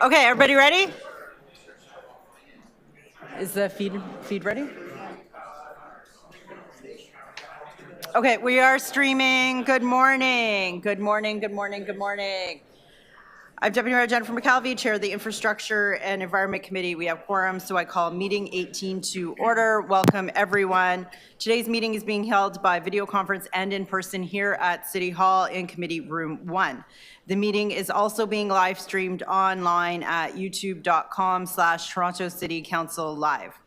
Okay, everybody ready? Is the feed ready? Okay, we are streaming. Good morning. Good morning, good morning, good morning. I'm Deputy Mayor Jennifer McKelvey, Chair of the Infrastructure and Environment Committee. We have quorum, so I call meeting 18 to order. Welcome, everyone. Today's meeting is being held by video conference and in person here at City Hall in Committee Room 1. The meeting is also being live streamed online at youtube.com/Toronto City Council Live.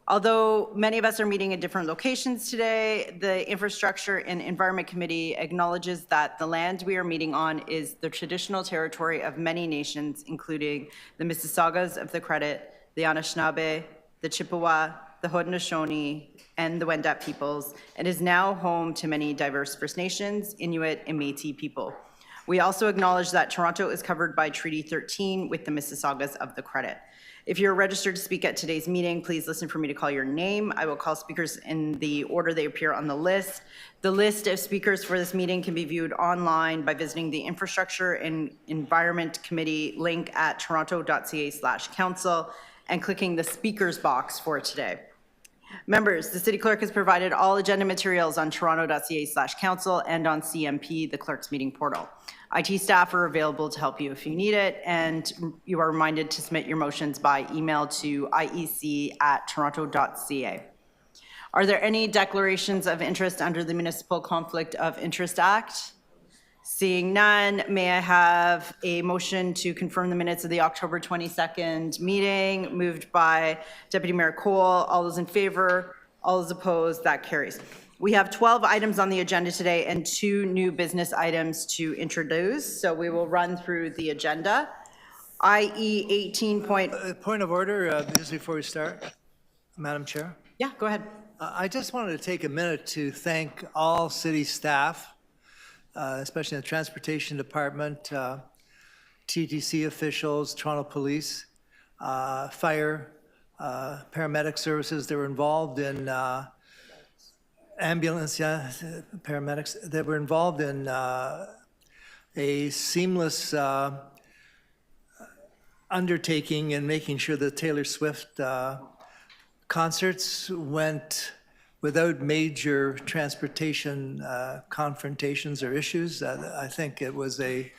Although many of us are meeting in different locations today, the Infrastructure and Environment Committee acknowledges that the land we are meeting on is the traditional territory of many nations, including the Mississaugas of the Credit, the Anishinaabe, the Chippewa, the Haudenosaunee, and the Wendat peoples, and is now home to many diverse First Nations, Inuit, and Métis people. We also acknowledge that Toronto is covered by Treaty 13 with the Mississaugas of the Credit. If you're registered to speak at today's meeting, please listen for me to call your name. I will call speakers in the order they appear on the list. The list of speakers for this meeting can be viewed online by visiting the Infrastructure and Environment Committee link at toronto.ca/council and clicking the speakers box for today. Members, the City Clerk has provided all agenda materials on toronto.ca/council and on CMP, the Clerk's meeting portal. IT staff are available to help you if you need it, and you are reminded to submit your motions by email to iec@toronto.ca. Are there any declarations of interest under the Municipal Conflict of Interest Act? Seeing none, may I have a motion to confirm the minutes of the October 22nd meeting, moved by Deputy Mayor Cole. All those in favor, all those opposed, that carries. We have 12 items on the agenda today and 2 new business items to introduce, so we will run through the agenda. IE 18. Point of order, just before we start, Madam Chair. Yeah, go ahead. I just wanted to take a minute to thank all city staff, especially in the Transportation Department, TTC officials, Toronto Police, fire, paramedic services that were involved in ambulance, paramedics that were involved in a seamless undertaking in making sure the Taylor Swift concerts went without major transportation confrontations or issues. I think it was a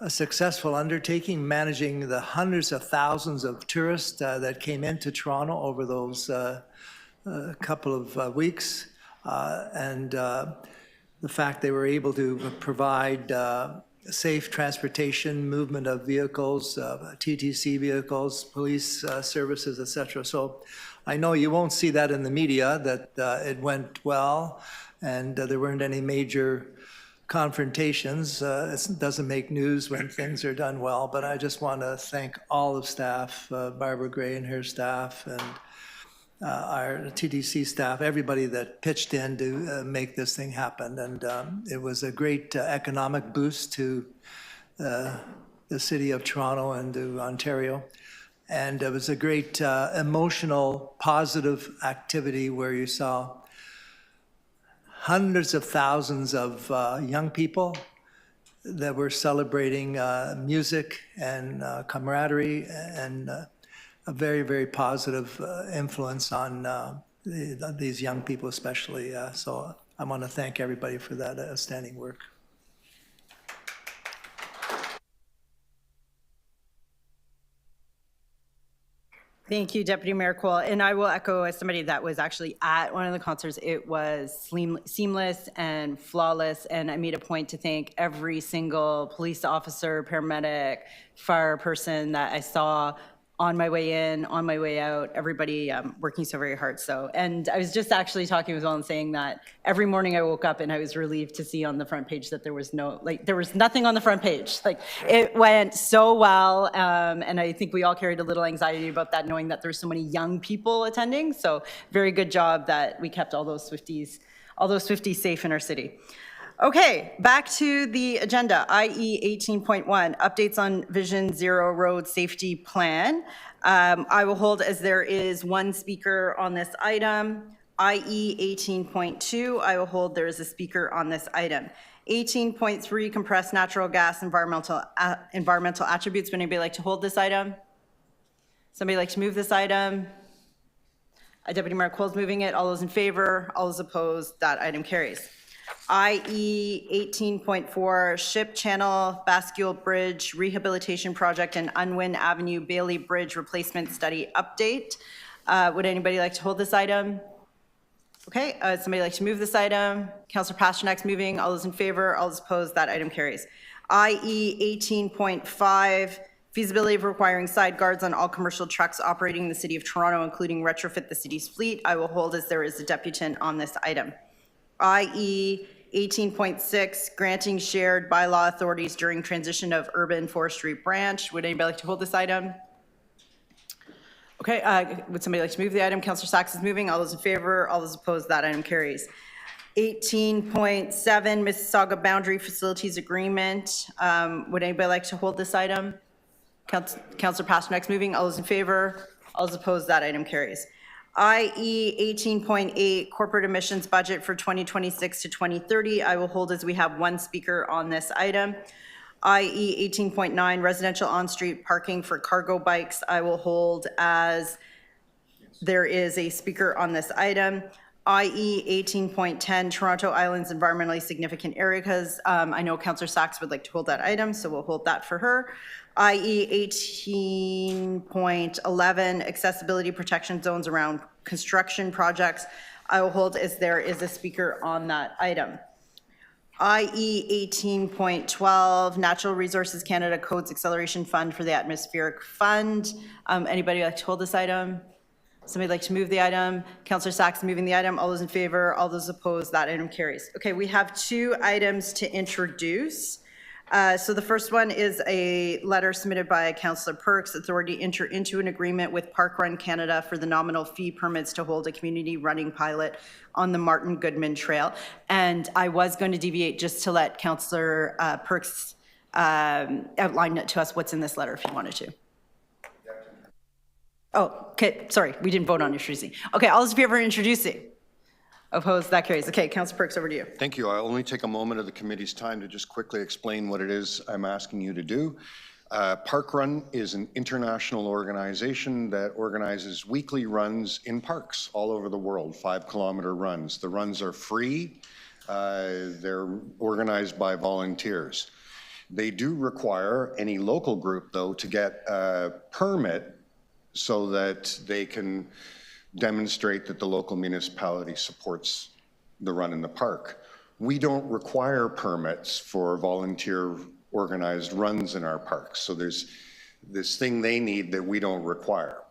successful undertaking, managing the hundreds of thousands of tourists that came into Toronto over those couple of weeks, and the fact they were able to provide safe transportation, movement of vehicles, TTC vehicles, police services, etc. So I know you won't see that in the media, that it went well and there weren't any major confrontations. It doesn't make news when things are done well, but I just want to thank all the staff, Barbara Gray and her staff, and our TTC staff, everybody that pitched in to make this thing happen. And it was a great economic boost to the city of Toronto and to Ontario. And it was a great emotional, positive activity where you saw hundreds of thousands of young people that were celebrating music and camaraderie and a very, very positive influence on these young people especially. So I want to thank everybody for that outstanding work. Thank you, Deputy Mayor Cole. And I will echo, as somebody that was actually at one of the concerts, it was seamless and flawless. And I made a point to thank every single police officer, paramedic, fire person that I saw on my way in, on my way out, everybody working so very hard. So, and I was just actually talking with Ellen saying that every morning I woke up and I was relieved to see on the front page that there was there was nothing on the front page. Like, it went so well. And I think we all carried a little anxiety about that, knowing that there's so many young people attending. So very good job that we kept all those Swifties safe in our city. Okay, back to the agenda, IE 18.1, updates on Vision Zero Road Safety Plan. I will hold as there is one speaker on this item. IE 18.2, I will hold there is a speaker on this item. 18.3 compressed natural gas environmental attributes. Would anybody like to hold this item? Somebody like to move this item? Deputy Mayor Cole's moving it. All those in favor? All those opposed? That item carries. IE 18.4 Ship Channel Bascule Bridge Rehabilitation Project and Unwin Avenue Bailey Bridge Replacement Study Update. Would anybody like to hold this item? Okay, somebody like to move this item? Councillor Pasternak's moving. All those in favor? All those opposed? That item carries. IE 18.5 Feasibility of requiring side guards on all commercial trucks operating in the City of Toronto, including retrofit the city's fleet. I will hold as there is a deputant on this item. IE 18.6, granting shared bylaw authorities during transition of urban forestry branch. Would anybody like to hold this item? Okay, would somebody like to move the item? Councillor Sachs is moving. All those in favor, all those opposed, that item carries. 18.7, Mississauga Boundary Facilities Agreement. Would anybody like to hold this item? Councillor Pasternak's moving. All those in favor, all those opposed, that item carries. IE 18.8, corporate emissions budget for 2026 to 2030. I will hold as we have one speaker on this item. IE 18.9, residential on-street parking for cargo bikes. I will hold as there is a speaker on this item. IE 18.10, Toronto Island's environmentally significant areas. I know Councillor Sachs would like to hold that item, so we'll hold that for her. IE 18.11, accessibility protection zones around construction projects. I will hold as there is a speaker on that item. IE 18.12, Natural Resources Canada Codes Acceleration Fund for the Atmospheric Fund. Anybody like to hold this item? Somebody like to move the item? Councillor Sachs moving the item. All those in favor, all those opposed, that item carries. Okay, we have two items to introduce. So the first one is a letter submitted by Councillor Perks, authority to enter into an agreement with Parkrun Canada for the nominal fee permits to hold a community running pilot on the Martin Goodman Trail. And I was going to deviate just to let Councillor Perks outline it to us what's in this letter if you wanted to. Oh, okay, sorry, we didn't vote on introducing. Okay, all those in favor of introducing? Opposed, that carries. Okay, Councillor Perks, over to you. Thank you. I'll only take a moment of the committee's time to just quickly explain what it is I'm asking you to do. Parkrun is an international organization that organizes weekly runs in parks all over the world, 5-kilometer runs. The runs are free. They're organized by volunteers. They do require any local group, though, to get a permit so that they can demonstrate that the local municipality supports the run in the park. We don't require permits for volunteer organized runs in our parks. So there's this thing they need that we don't require.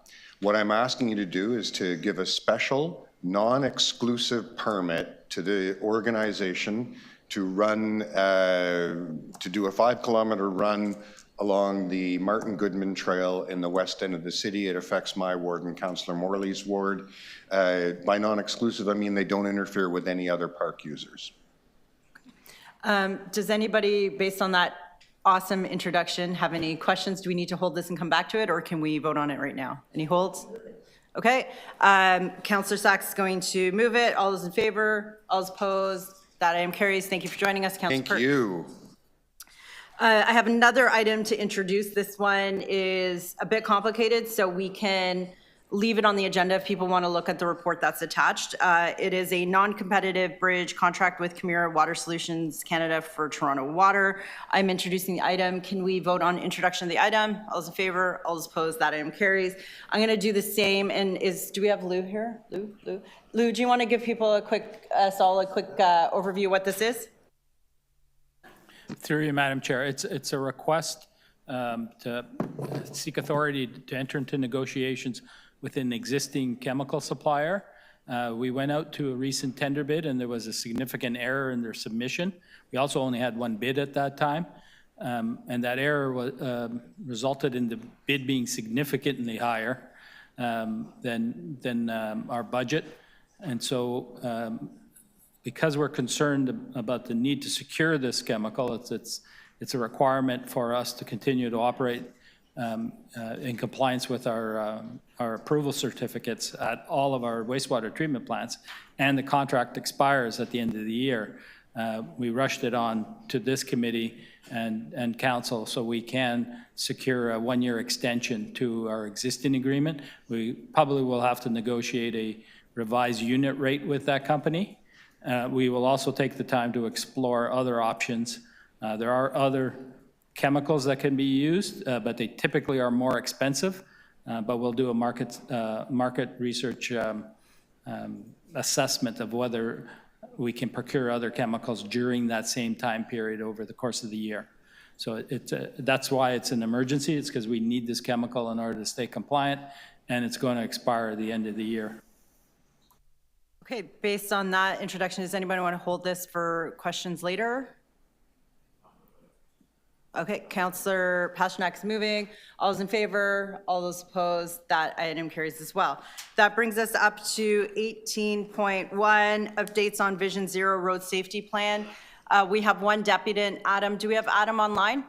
What I'm asking you to do is to give a special, non-exclusive permit to the organization to run, to do a 5-kilometer run along the Martin Goodman Trail in the west end of the city. It affects my ward and Councillor Morley's ward. By non-exclusive, I mean they don't interfere with any other park users. Does anybody, based on that awesome introduction, have any questions? Do we need to hold this and come back to it, or can we vote on it right now? Any holds? Okay. Councillor Sachs is going to move it. All those in favor? All those opposed? That item carries. Thank you for joining us, Councillor Perks. Thank you. I have another item to introduce. This one is a bit complicated, so we can leave it on the agenda if people want to look at the report that's attached. It is a non-competitive bridge contract with Kemira Water Solutions Canada for Toronto Water. I'm introducing the item. Can we vote on introduction of the item? All those in favor? All those opposed? That item carries. I'm going to do the same. And do we have Lou here? Lou, do you want to give people a quick overview of what this is? Through you, Madam Chair, it's a request to seek authority to enter into negotiations with an existing chemical supplier. We went out to a recent tender bid and there was a significant error in their submission. We also only had one bid at that time. And that error resulted in the bid being significantly higher than our budget. And so because we're concerned about the need to secure this chemical, it's a requirement for us to continue to operate in compliance with our approval certificates at all of our wastewater treatment plants, and the contract expires at the end of the year. We rushed it on to this committee and council so we can secure a one-year extension to our existing agreement. We probably will have to negotiate a revised unit rate with that company. We will also take the time to explore other options. There are other chemicals that can be used, but they typically are more expensive. But we'll do a market research assessment of whether we can procure other chemicals during that same time period over the course of the year. So that's why it's an emergency. It's because we need this chemical in order to stay compliant, and it's going to expire at the end of the year. Okay, based on that introduction, does anybody want to hold this for questions later? Okay, Councillor Pasternak's moving. All those in favor, all those opposed, that item carries as well. That brings us up to 18.1, updates on Vision Zero Road Safety Plan. We have one deputant, Adam. Do we have Adam online?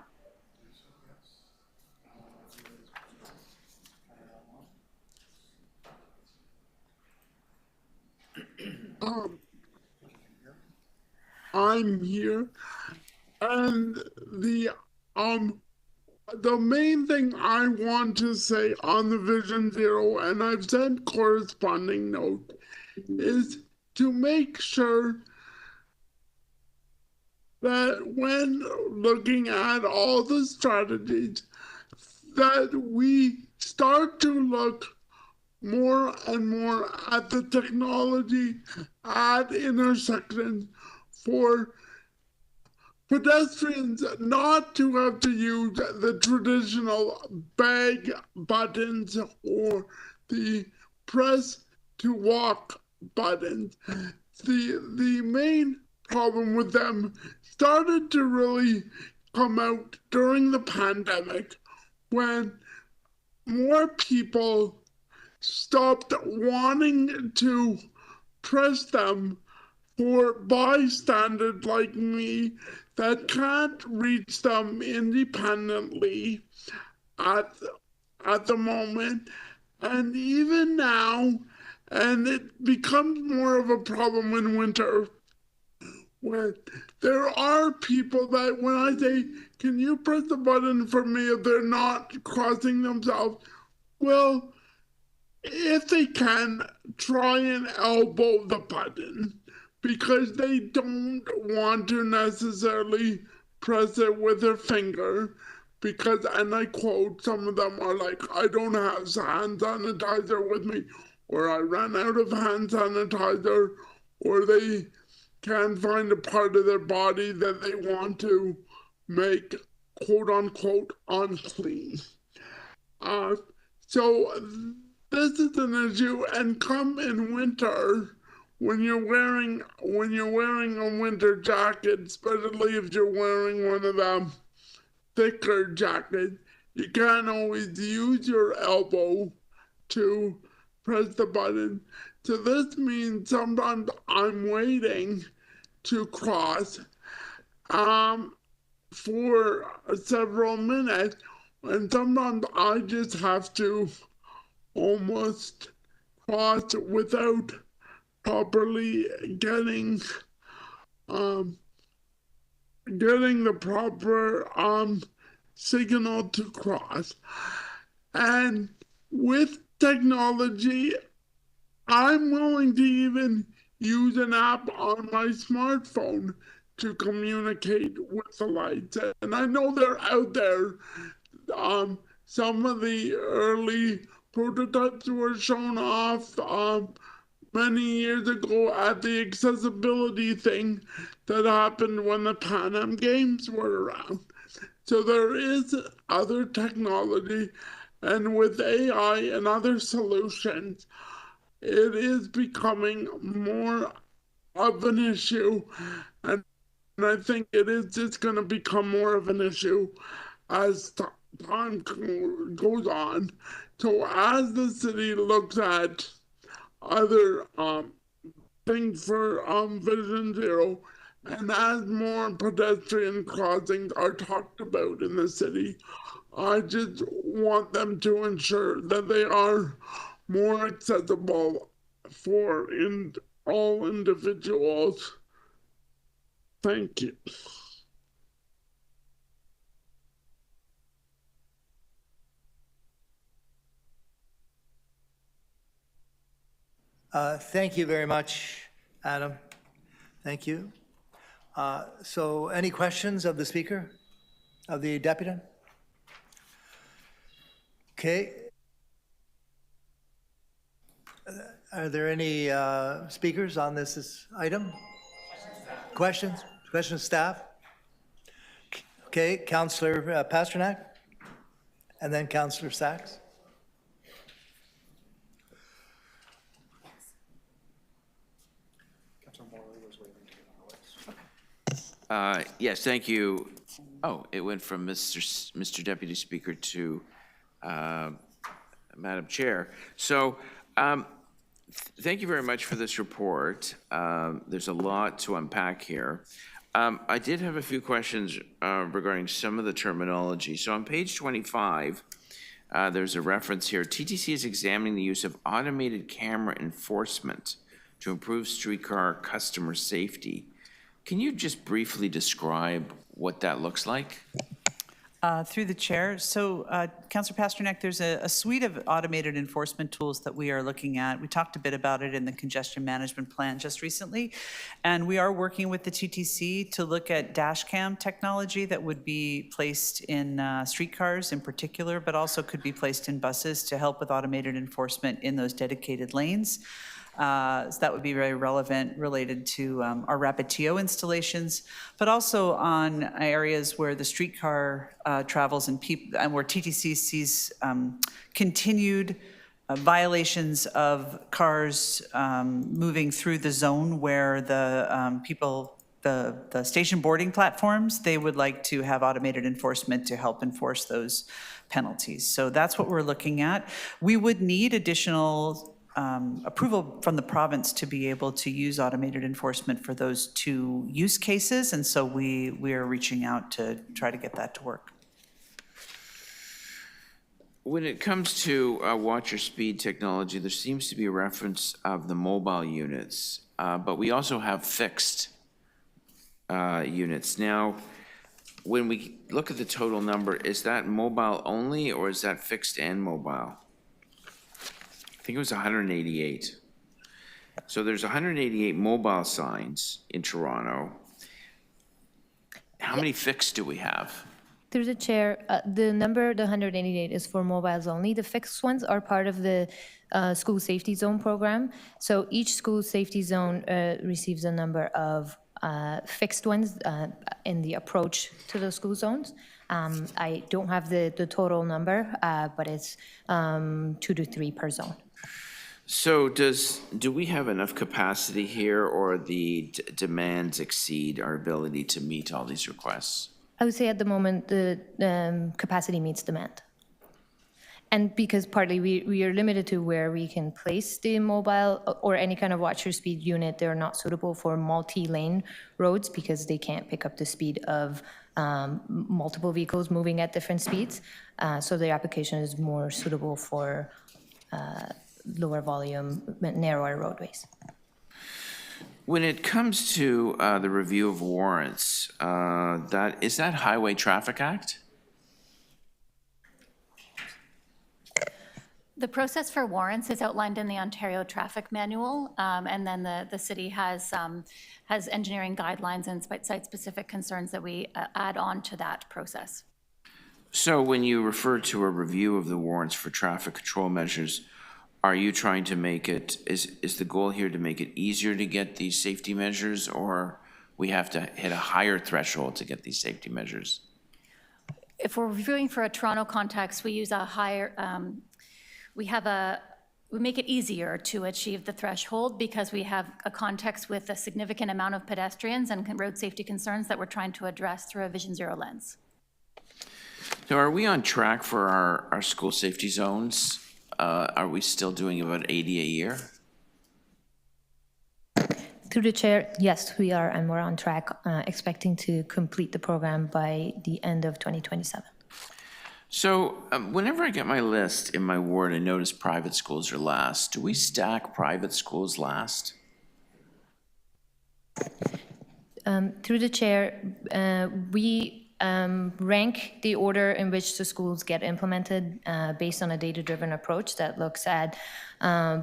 I'm here, and the main thing I want to say on the Vision Zero, and I've sent corresponding note, is to make sure that when looking at all the strategies, that we start to look more and more at the technology at intersections for pedestrians not to have to use the traditional bag buttons or the press to walk buttons. The main problem with them started to really come out during the pandemic when more people stopped wanting to press them for bystanders like me that can't reach them independently at the moment, and even now, and it becomes more of a problem in winter, where there are people that when I say, can you press the button for me if they're not crossing themselves, well, if they can, try and elbow the button, because they don't want to necessarily press it with their finger, because, and I quote, some of them are like, I don't have hand sanitizer with me, or I ran out of hand sanitizer, or they can't find a part of their body that they want to make quote unquote unclean. So this is an issue, and come in winter, when you're wearing a winter jacket, especially if you're wearing one of them thicker jackets, you can't always use your elbow to press the button. So this means sometimes I'm waiting to cross for several minutes, and sometimes I just have to almost cross without properly getting the proper signal to cross. And with technology, I'm willing to even use an app on my smartphone to communicate with the lights. And I know they're out there. Some of the early prototypes were shown off many years ago at the accessibility thing that happened when the Pan Am Games were around. So there is other technology, and with AI and other solutions, it is becoming more of an issue, and I think it's going to become more of an issue as time goes on. So as the city looks at other things for Vision Zero, and as more pedestrian crossings are talked about in the city, I just want them to ensure that they are more accessible for all individuals Thank you. Thank you very much, Adam. Thank you. So any questions of the speaker, of the deputy? Okay. Are there any speakers on this item? Questions? Questions, staff? Okay, Councillor Pasternak, and then Councillor Sachs. Yes, thank you. Oh, it went from Mr. Deputy Speaker to Madam Chair. So thank you very much for this report. There's a lot to unpack here. I did have a few questions regarding some of the terminology. So on page 25, there's a reference here. TTC is examining the use of automated camera enforcement to improve streetcar customer safety. Can you just briefly describe what that looks like? Through the chair. So, Councillor Pasternak, there's a suite of automated enforcement tools that we are looking at. We talked a bit about it in the congestion management plan just recently, and we are working with the TTC to look at dash cam technology that would be placed in streetcars in particular, but also could be placed in buses to help with automated enforcement in those dedicated lanes. So that would be very relevant related to our rapid TO installations, but also on areas where the streetcar travels and where TTC sees continued violations of cars moving through the zone where the the station boarding platforms, they would like to have automated enforcement to help enforce those penalties. So that's what we're looking at. We would need additional approval from the province to be able to use automated enforcement for those two use cases, and so we are reaching out to try to get that to work. When it comes to watch your speed technology, there seems to be a reference of the mobile units, but we also have fixed units. Now, when we look at the total number, is that mobile only or is that fixed and mobile? I think it was 188. So there's 188 mobile signs in Toronto. How many fixed do we have? Through the chair, the number, the 188, is for mobiles only. The fixed ones are part of the school safety zone program. So each school safety zone receives a number of fixed ones in the approach to the school zones. I don't have the total number, but it's 2 to 3 per zone. So do we have enough capacity here, or the demands exceed our ability to meet all these requests? I would say at the moment the capacity meets demand. And because partly we are limited to where we can place the mobile or any kind of watch your speed unit, they're not suitable for multi-lane roads because they can't pick up the speed of multiple vehicles moving at different speeds. So the application is more suitable for lower volume, narrower roadways. When it comes to the review of warrants, is that Highway Traffic Act? The process for warrants is outlined in the Ontario Traffic Manual, and then the city has engineering guidelines and site-specific concerns that we add on to that process. So when you refer to a review of the warrants for traffic control measures, are you trying to make it, is the goal here to make it easier to get these safety measures, or we have to hit a higher threshold to get these safety measures? If we're reviewing for a Toronto context, we use a higher, we make it easier to achieve the threshold because we have a context with a significant amount of pedestrians and road safety concerns that we're trying to address through a Vision Zero lens. So are we on track for our school safety zones? Are we still doing about 80 a year? Through the chair, yes, we are, and we're on track, expecting to complete the program by the end of 2027. So whenever I get my list in my ward, I notice private schools are last. Do we stack private schools last? Through the chair, we rank the order in which the schools get implemented based on a data-driven approach that looks at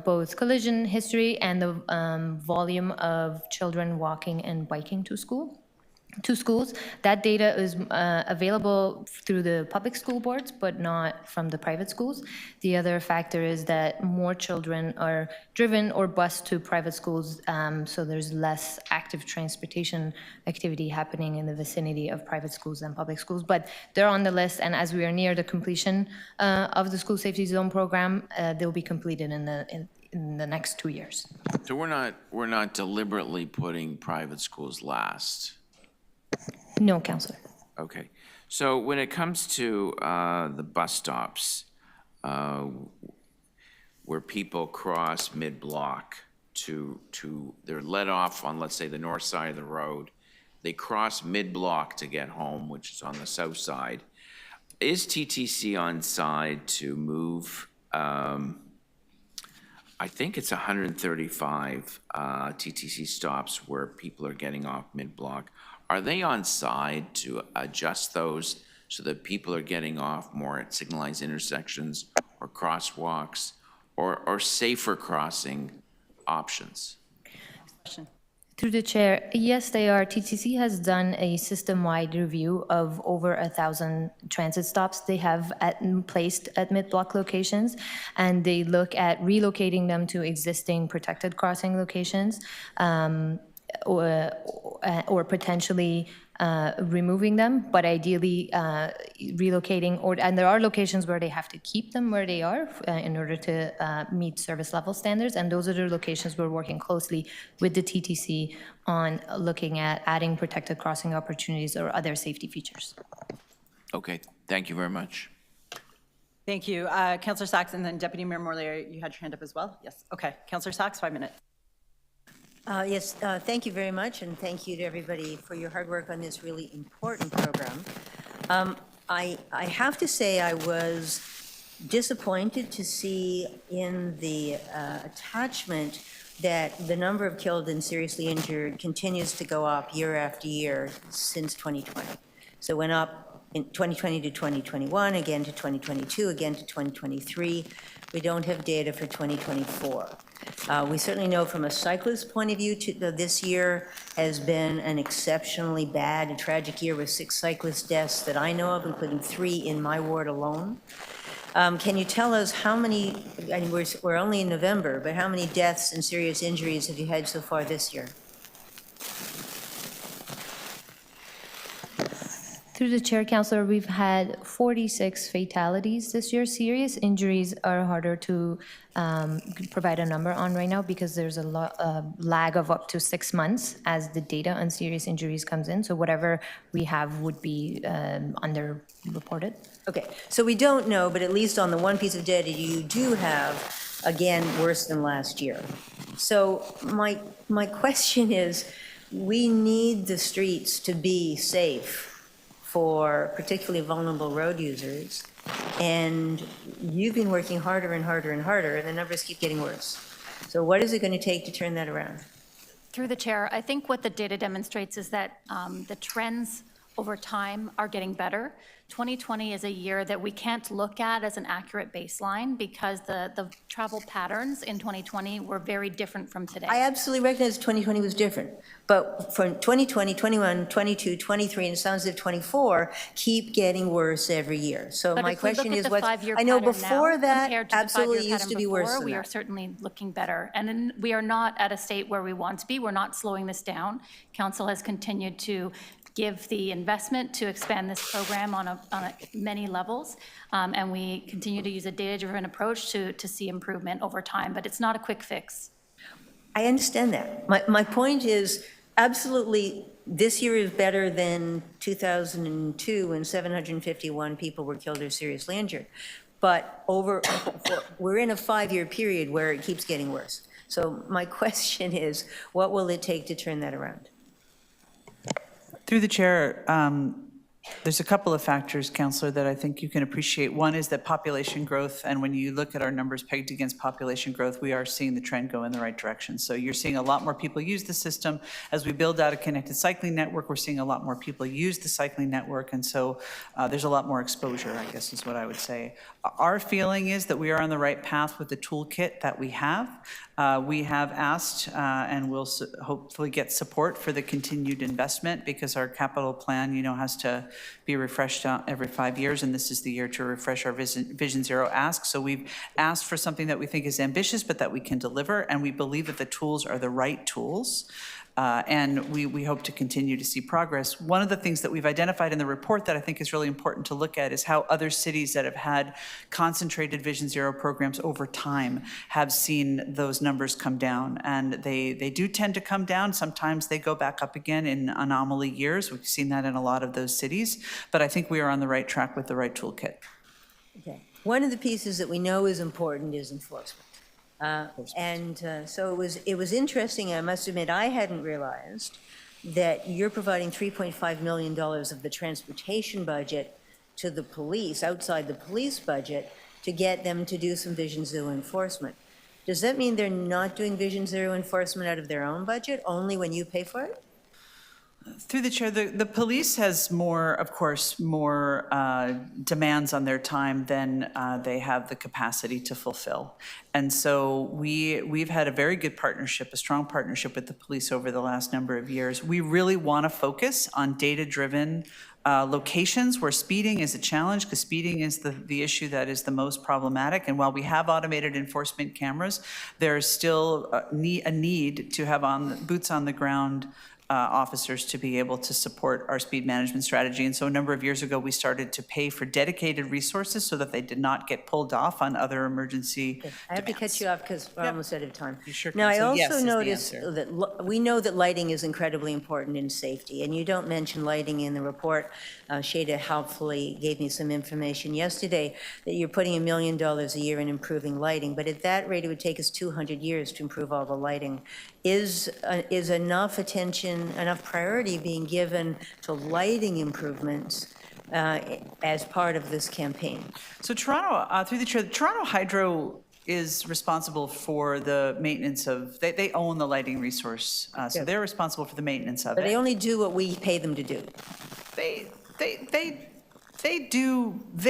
both collision history and the volume of children walking and biking to schools. That data is available through the public school boards, but not from the private schools. The other factor is that more children are driven or bused to private schools, so there's less active transportation activity happening in the vicinity of private schools than public schools. But they're on the list, and as we are near the completion of the school safety zone program, they'll be completed in the next 2 years. So we're not deliberately putting private schools last? No, Councillor. Okay. So when it comes to the bus stops, where people cross mid-block they're let off on, let's say, the north side of the road, they cross mid-block to get home, which is on the south side. Is TTC on side to move, I think it's 135 TTC stops where people are getting off mid-block. Are they on side to adjust those so that people are getting off more at signalized intersections or crosswalks or safer crossing options? Through the chair, yes, they are. TTC has done a system-wide review of over 1,000 transit stops they have placed at mid-block locations, and they look at relocating them to existing protected crossing locations, or potentially removing them, but ideally relocating, and there are locations where they have to keep them where they are in order to meet service level standards, and those are the locations we're working closely with the TTC on looking at adding protected crossing opportunities or other safety features. Okay, thank you very much. Thank you. Councillor Sachs, and then Deputy Mayor Morley, you had your hand up as well? Yes. Okay. Councillor Sachs, 5 minutes. Yes, thank you very much, and thank you to everybody for your hard work on this really important program. I have to say I was disappointed to see in the attachment that the number of killed and seriously injured continues to go up year after year since 2020. So it went up in 2020 to 2021, again to 2022, again to 2023. We don't have data for 2024. We certainly know from a cyclist point of view, this year has been an exceptionally bad, a tragic year with 6 cyclist deaths that I know of, including 3 in my ward alone. Can you tell us how many, and we're only in November, but how many deaths and serious injuries have you had so far this year? Through the chair, Councillor, we've had 46 fatalities this year. Serious injuries are harder to provide a number on right now because there's a lag of up to 6 months as the data on serious injuries comes in. So whatever we have would be underreported. Okay, so we don't know, but at least on the one piece of data you do have, again, worse than last year. So my question is, we need the streets to be safe for particularly vulnerable road users, and you've been working harder and harder and harder, and the numbers keep getting worse. So what is it going to take to turn that around? Through the chair, I think what the data demonstrates is that the trends over time are getting better. 2020 is a year that we can't look at as an accurate baseline because the travel patterns in 2020 were very different from today. I absolutely recognize 2020 was different, but from 2020, 21, 22, 23, and it sounds as if 24 keep getting worse every year. So But my if we look question at is the what, five-year I know pattern before now, that compared to the absolutely five-year used to pattern be worse before, than we are that. certainly looking better. And then we are not at a state where we want to be. We're not slowing this down. Council has continued to give the investment to expand this program on many levels, and we continue to use a data-driven approach to see improvement over time, but it's not a quick fix. I understand that. My point is, absolutely, this year is better than 2002 when 751 people were killed or seriously injured. But we're in a 5-year period where it keeps getting worse. So my question is, what will it take to turn that around? Through the chair, There's a couple of factors, Councillor, that I think you can appreciate. One is that population growth, and when you look at our numbers pegged against population growth, we are seeing the trend go in the right direction. So you're seeing a lot more people use the system. As we build out a connected cycling network, we're seeing a lot more people use the cycling network, and so there's a lot more exposure, I guess is what I would say. Our feeling is that we are on the right path with the toolkit that we have. We have asked and will hopefully get support for the continued investment, because our capital plan, has to be refreshed every 5 years, and this is the year to refresh our Vision Zero ask. So we've asked for something that we think is ambitious, but that we can deliver, and we believe that the tools are the right tools. And we hope to continue to see progress. One of the things that we've identified in the report that I think is really important to look at is how other cities that have had concentrated Vision Zero programs over time have seen those numbers come down. And they do tend to come down. Sometimes they go back up again in anomaly years. We've seen that in a lot of those cities. But I think we are on the right track with the right toolkit. Okay. One of the pieces that we know is important is enforcement. So it was interesting. I must admit, I hadn't realized that you're providing $3.5 million of the transportation budget to the police, outside the police budget, to get them to do some Vision Zero enforcement. Does that mean they're not doing Vision Zero enforcement out of their own budget, only when you pay for it? Through the chair, the police has more, of course, more demands on their time than they have the capacity to fulfill. And so we've had a very good partnership, a strong partnership with the police over the last number of years. We really want to focus on data-driven locations where speeding is a challenge, because speeding is the issue that is the most problematic. And while we have automated enforcement cameras, there is still a need to have boots on the ground officers to be able to support our speed management strategy. And so a number of years ago, we started to pay for dedicated resources so that they did not get pulled off on other emergency I have to cut you off because we're almost out of time. You sure Now, can. I So yes also is the noticed answer. that we know that lighting is incredibly important in safety, and you don't mention lighting in the report. Shada helpfully gave me some information yesterday that you're putting $1 million a year in improving lighting, but at that rate, it would take us 200 years to improve all the lighting. Is enough attention, enough priority being given to lighting improvements as part of this campaign? So Toronto, through the chair, Toronto Hydro is responsible for the maintenance of, they own the lighting resource, so they're responsible for the maintenance of But it. they only do what we pay them to do. They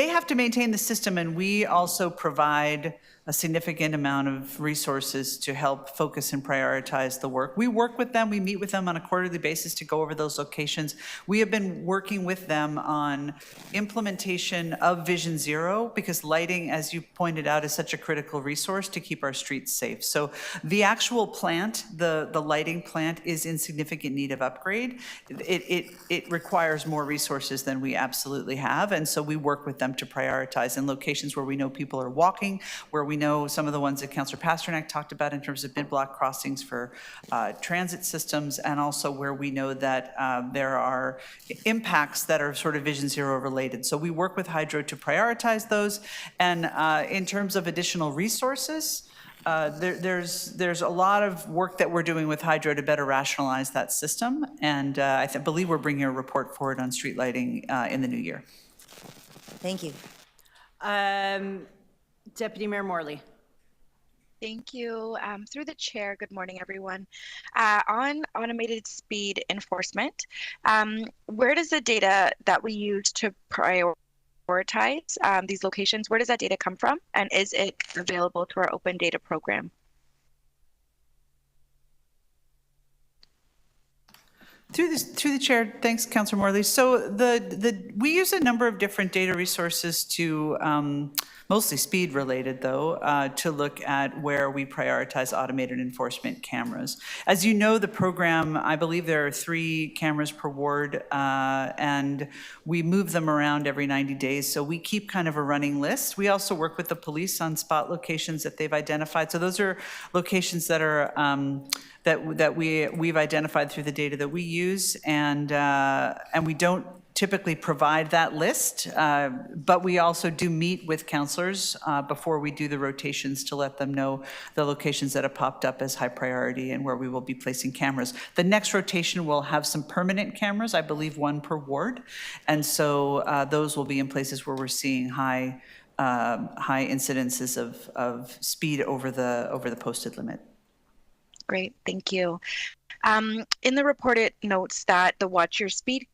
have to maintain the system, and we also provide a significant amount of resources to help focus and prioritize the work. We work with them, we meet with them on a quarterly basis to go over those locations. We have been working with them on implementation of Vision Zero, because lighting, as you pointed out, is such a critical resource to keep our streets safe. So the actual plant, the lighting plant, is in significant need of upgrade. It requires more resources than we absolutely have, and so we work with them to prioritize in locations where we know people are walking, where we know some of the ones that Councillor Pasternak talked about in terms of mid-block crossings for transit systems, and also where we know that there are impacts that are sort of Vision Zero related. So we work with Hydro to prioritize those, and in terms of additional resources, there's a lot of work that we're doing with Hydro to better rationalize that system, and I believe we're bringing a report forward on street lighting in the new year. Thank you. Deputy Mayor Morley. Thank you. Through the chair, good morning, everyone. On automated speed enforcement, where does the data that we use to prioritize these locations, where does that data come from? And is it available through our open data program? Through the chair, thanks, Councillor Morley. So we use a number of different data resources to, mostly speed related though, to look at where we prioritize automated enforcement cameras. As you know, the program, I believe there are 3 cameras per ward, and we move them around every 90 days. So we keep kind of a running list. We also work with the police on spot locations that they've identified. So those are locations that are that we've identified through the data that we use, and we don't typically provide that list, but we also do meet with counselors before we do the rotations to let them know the locations that have popped up as high priority and where we will be placing cameras. The next rotation will have some permanent cameras, I believe 1 per ward, and so those will be in places where we're seeing high incidences of speed over the posted limit. Great, thank you. In the report, it notes that the watch your speed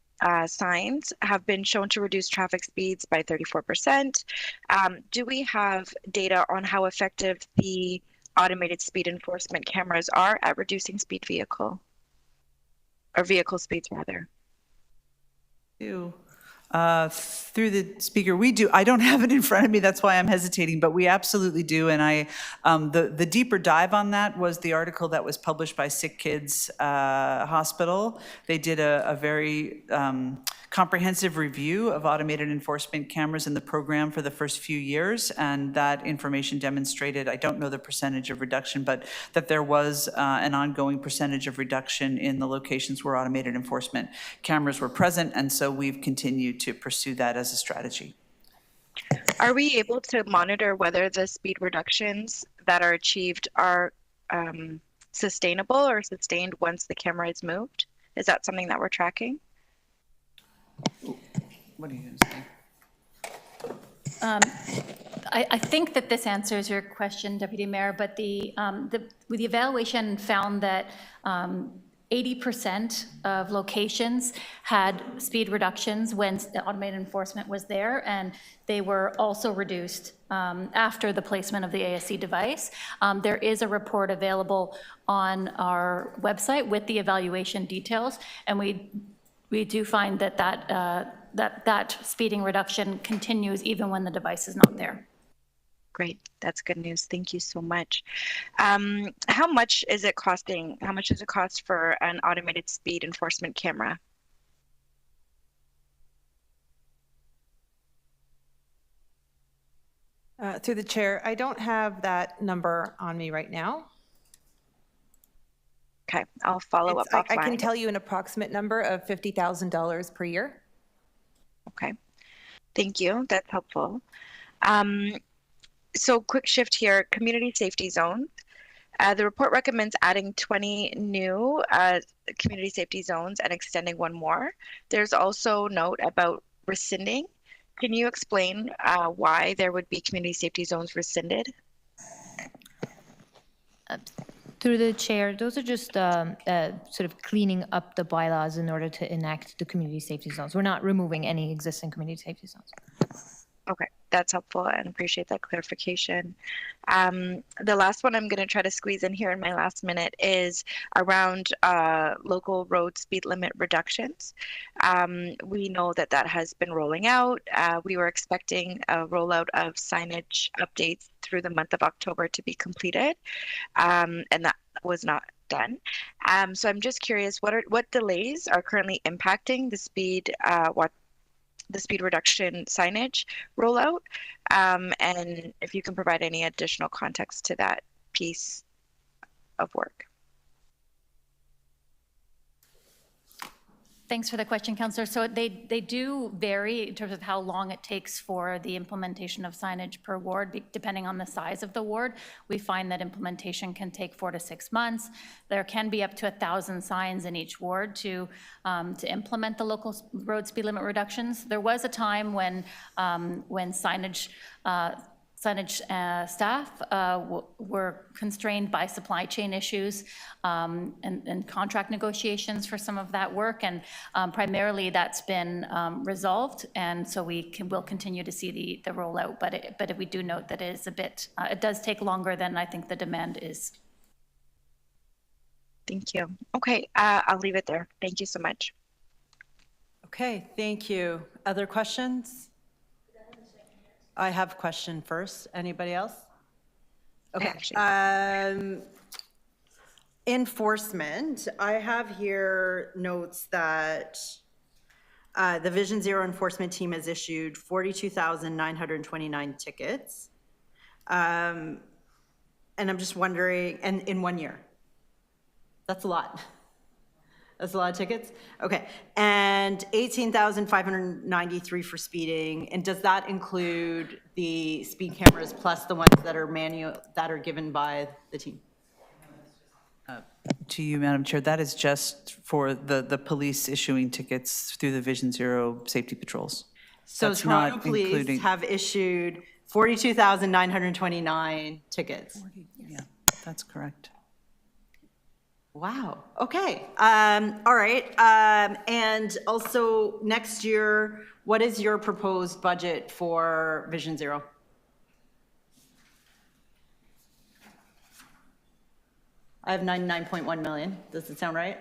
signs have been shown to reduce traffic speeds by 34%. Do we have data on how effective the automated speed enforcement cameras are at reducing vehicle speeds rather? Through the speaker, we do. I don't have it in front of me, that's why I'm hesitating, but we absolutely do. And the deeper dive on that was the article that was published by Sick Kids Hospital. They did a very comprehensive review of automated enforcement cameras in the program for the first few years, and that information demonstrated, I don't know the percentage of reduction, but that there was an ongoing percentage of reduction in the locations where automated enforcement cameras were present, and so we've continued to pursue that as a strategy. Are we able to monitor whether the speed reductions that are achieved are sustainable or sustained once the camera is moved? Is that something that we're tracking? What are you going to say? I think that this answers your question, Deputy Mayor, but the evaluation found that 80% of locations had speed reductions when the automated enforcement was there, and they were also reduced after the placement of the ASC device. There is a report available on our website with the evaluation details, and we do find that speeding reduction continues even when the device is not there. Great, that's good news. Thank you so much. How much is it costing? How much does it cost for an automated speed enforcement camera? Through the chair, I don't have that number on me right now. Okay, I'll follow up offline. I can tell you an approximate number of $50,000 per year. Okay, thank you. That's helpful. So quick shift here, community safety zones. The report recommends adding 20 new community safety zones and extending 1 more. There's also note about rescinding. Can you explain why there would be community safety zones rescinded? Through the chair, those are just sort of cleaning up the bylaws in order to enact the community safety zones. We're not removing any existing community safety zones. Okay, that's helpful and appreciate that clarification. The last one I'm going to try to squeeze in here in my last minute is around local road speed limit reductions. We know that has been rolling out. We were expecting a rollout of signage updates through the month of October to be completed, and that was not done. So I'm just curious, what delays are currently impacting the speed reduction signage rollout, and if you can provide any additional context to that piece of work. Thanks for the question, Councillor. So they do vary in terms of how long it takes for the implementation of signage per ward, depending on the size of the ward. We find that implementation can take 4 to 6 months. There can be up to 1,000 signs in each ward to implement the local road speed limit reductions. There was a time when signage staff were constrained by supply chain issues and contract negotiations for some of that work, and primarily that's been resolved, and so we'll continue to see the rollout, but we do note that it is a bit, it does take longer than I think the demand is. Thank you. Okay, I'll leave it there. Thank you so much. Okay, thank you. Other questions? I have a question first. Anybody else? Okay. Enforcement. I have here notes that the Vision Zero enforcement team has issued 42,929 tickets. And I'm just wondering, and in 1 year. That's a lot. That's a lot of tickets? Okay. And 18,593 for speeding. And does that include the speed cameras plus the ones that are manual, that are given by the team? To you, Madam Chair, that is just for the police issuing tickets through the Vision Zero safety patrols. So That's Toronto not Police including- have issued 42,929 tickets. Yeah, that's correct. Wow, okay. All right. And also, next year, what is your proposed budget for Vision Zero? I have 99.1 million. Does it sound right?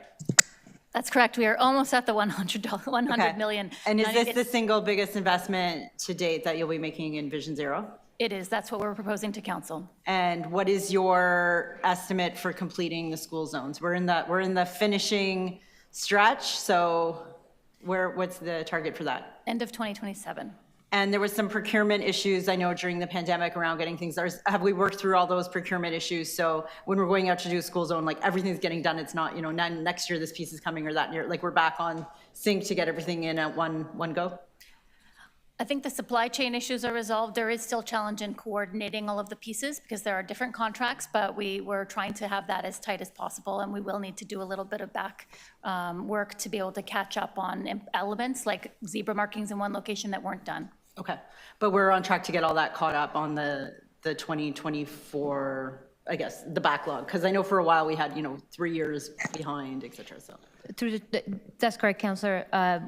That's correct. We are almost at the 100 Okay. million. And is this the It's- single biggest investment to date that you'll be making in Vision Zero? It is. That's what we're proposing to council. And what is your estimate for completing the school zones? We're in the finishing stretch, so what's the target for that? End of 2027. And there was some procurement issues, I know, during the pandemic around getting things. Have we worked through all those procurement issues? So when we're going out to do a school zone, like everything's getting done. It's not, next year this piece is coming or that year. Like we're back on sync to get everything in at one go? I think the supply chain issues are resolved. There is still challenge in coordinating all of the pieces because there are different contracts, but we were trying to have that as tight as possible, and we will need to do a little bit of back work to be able to catch up on elements like zebra markings in one location that weren't done. Okay, but we're on track to get all that caught up on the 2024, I guess, the backlog, because I know for a while we had, 3 years behind, et cetera, so. That's correct, Councillor.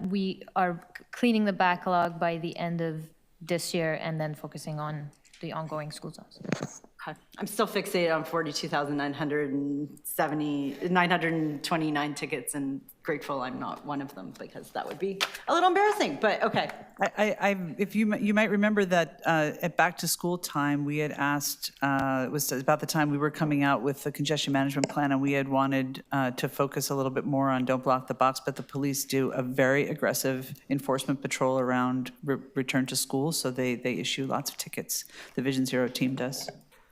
We are cleaning the backlog by the end of this year and then focusing on the ongoing school zones. Okay. I'm still fixated on 929 tickets and grateful I'm not one of them because that would be a little embarrassing, but okay. If you might remember that at back to school time, we had asked, it was about the time we were coming out with the congestion management plan, and we had wanted to focus a little bit more on don't block the box, but the police do a very aggressive enforcement patrol around return to school, so they issue lots of tickets. The Vision Zero team does.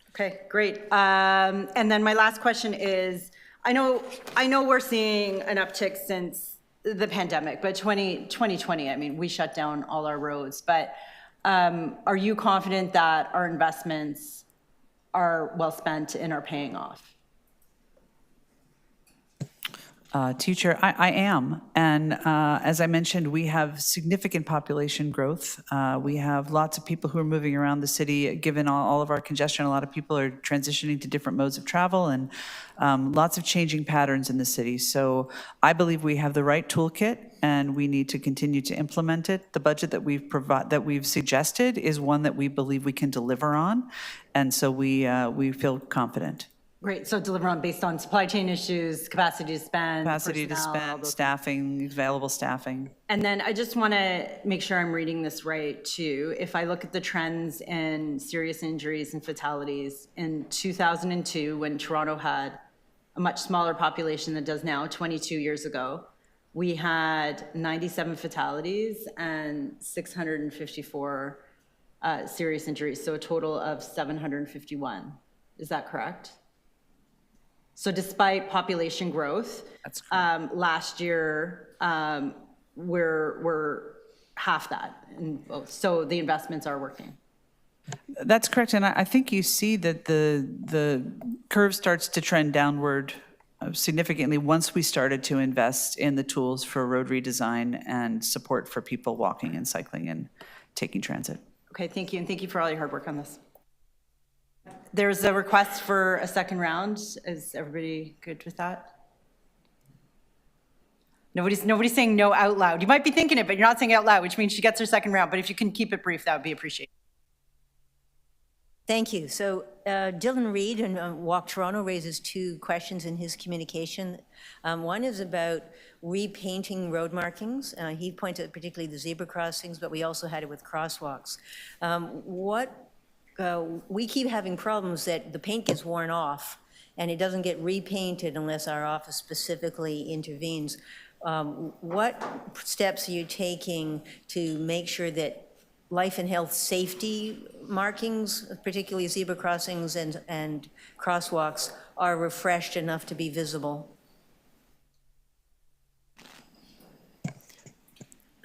Okay, great. And then my last question is, I know we're seeing an uptick since the pandemic, but 2020, I mean, we shut down all our roads, but are you confident that our investments are well spent and are paying off? Teacher, I am. And as I mentioned, we have significant population growth. We have lots of people who are moving around the city. Given all of our congestion, a lot of people are transitioning to different modes of travel and lots of changing patterns in the city. So I believe we have the right toolkit and we need to continue to implement it. The budget that we've suggested is one that we believe we can deliver on. And so we feel confident. Great, so deliver on based on supply chain issues, capacity to spend. Capacity to personnel, all spend, those- staffing, available staffing. And then I just want to make sure I'm reading this right too. If I look at the trends in serious injuries and fatalities in 2002, when Toronto had a much smaller population than it does now, 22 years ago, we had 97 fatalities and 654 serious injuries, so a total of 751. Is that correct? So despite population growth, last year, we're half that in both. So the investments are working. That's correct, and I think you see that the curve starts to trend downward significantly once we started to invest in the tools for road redesign and support for people walking and cycling and taking transit. Okay, thank you, and thank you for all your hard work on this. There's a request for a second round. Is everybody good with that? Nobody's saying no out loud. You might be thinking it, but you're not saying it out loud, which means she gets her second round. But if you can keep it brief, that would be appreciated. Thank you. So Dylan Reed in Walk Toronto raises two questions in his communication. One is about repainting road markings. He pointed out particularly the zebra crossings, but we also had it with crosswalks. We keep having problems that the paint gets worn off and it doesn't get repainted unless our office specifically intervenes. What steps are you taking to make sure that life and health safety markings, particularly zebra crossings and crosswalks, are refreshed enough to be visible?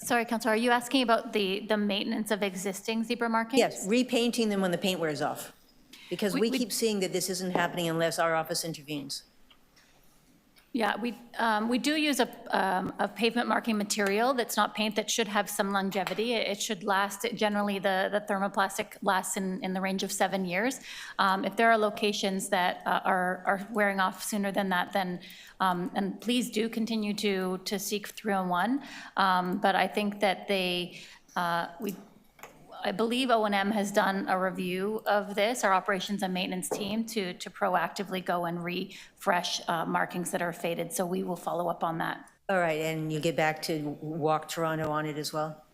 Sorry, Councillor, are you asking about the maintenance of existing zebra markings? Yes, repainting them when the paint wears off. Because we We- keep seeing that this isn't happening unless our office intervenes. Yeah, we do use a pavement marking material that's not paint, that should have some longevity. It should last, generally the thermoplastic lasts in the range of 7 years. If there are locations that are wearing off sooner than that, then, and please do continue to seek 301. But I think that I believe O&M has done a review of this, our operations and maintenance team, to proactively go and refresh markings that are faded. So we will follow up on that. All right, and you get back to Walk Toronto on it as well?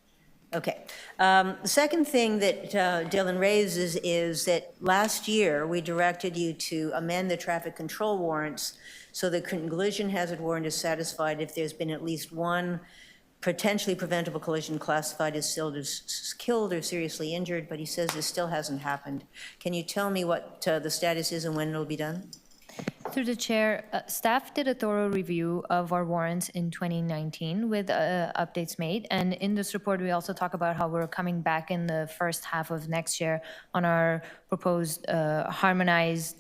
Okay. The second thing that Dylan raises is that last year, we directed you to amend the traffic control warrants so the collision hazard warrant is satisfied if there's been at least one potentially preventable collision classified as killed or seriously injured, but he says this still hasn't happened. Can you tell me what the status is and when it'll be done? Through the chair, staff did a thorough review of our warrants in 2019 with updates made. And in this report, we also talk about how we're coming back in the first half of next year on our proposed harmonized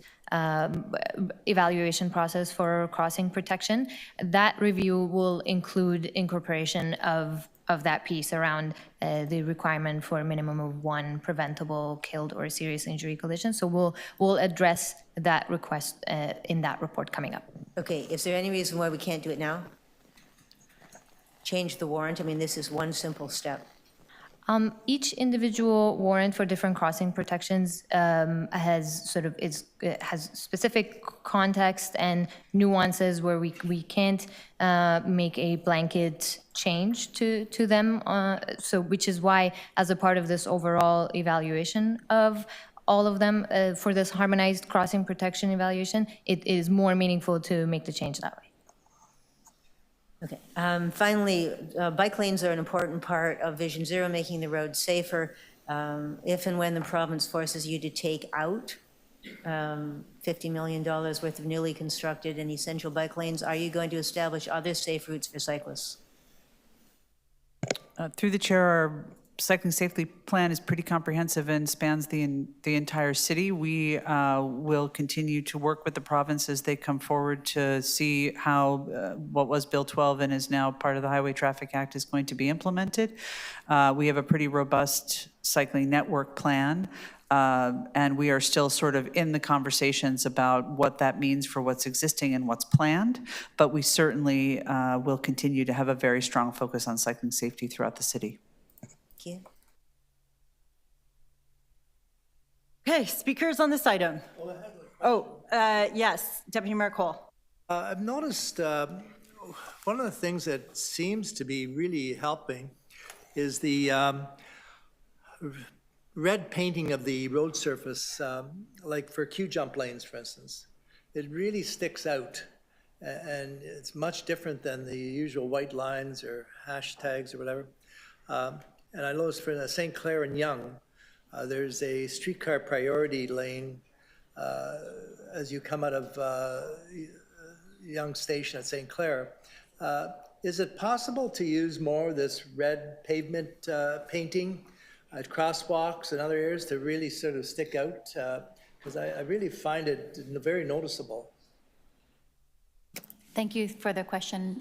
evaluation process for crossing protection. That review will include incorporation of that piece around the requirement for a minimum of one preventable killed or serious injury collision. So we'll address that request in that report coming up. Okay, is there any reason why we can't do it now? Change the warrant? I mean, this is one simple step. Each individual warrant for different crossing protections has specific context and nuances where we can't make a blanket change to them. So which is why, as a part of this overall evaluation of all of them for this harmonized crossing protection evaluation, it is more meaningful to make the change that way. Okay. Finally, bike lanes are an important part of Vision Zero, making the roads safer. If and when the province forces you to take out $50 million worth of newly constructed and essential bike lanes, are you going to establish other safe routes for cyclists? Through the chair, our cycling safely plan is pretty comprehensive and spans the entire city. We will continue to work with the province as they come forward to see how what was Bill 12 and is now part of the Highway Traffic Act is going to be implemented. We have a pretty robust cycling network plan, and we are still sort of in the conversations about what that means for what's existing and what's planned, but we certainly will continue to have a very strong focus on cycling safety throughout the city. Thank you. Okay, speakers on this item. Yes, Deputy Mayor Cole. I've noticed one of the things that seems to be really helping is the red painting of the road surface, like for Q-jump lanes, for instance. It really sticks out, and it's much different than the usual white lines or hashtags or whatever. And I noticed for St. Clair and Yonge, there's a streetcar priority lane as you come out of Yonge Station at St. Clair. Is it possible to use more of this red pavement painting at crosswalks and other areas to really sort of stick out? Because I really find it very noticeable. Thank you for the question,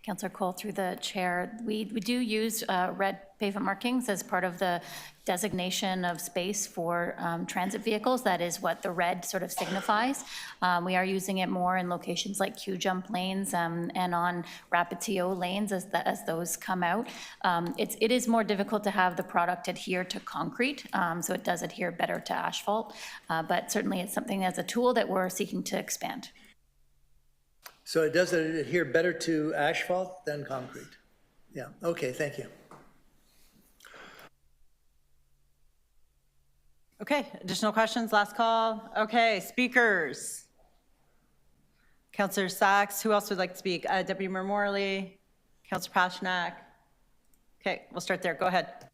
Councillor Cole, through the chair. We do use red pavement markings as part of the designation of space for transit vehicles. That is what the red sort of signifies. We are using it more in locations like Q-jump lanes and on rapid TO lanes as those come out. It is more difficult to have the product adhere to concrete, so it does adhere better to asphalt, but certainly it's something as a tool that we're seeking to expand. So it does adhere better to asphalt than concrete? Yeah, okay, thank you. Okay, additional questions, last call. Okay, speakers. Councillor Sachs, who else would like to speak? Deputy Mayor Morley, Councillor Pasternak. Okay, we'll start there, go ahead. I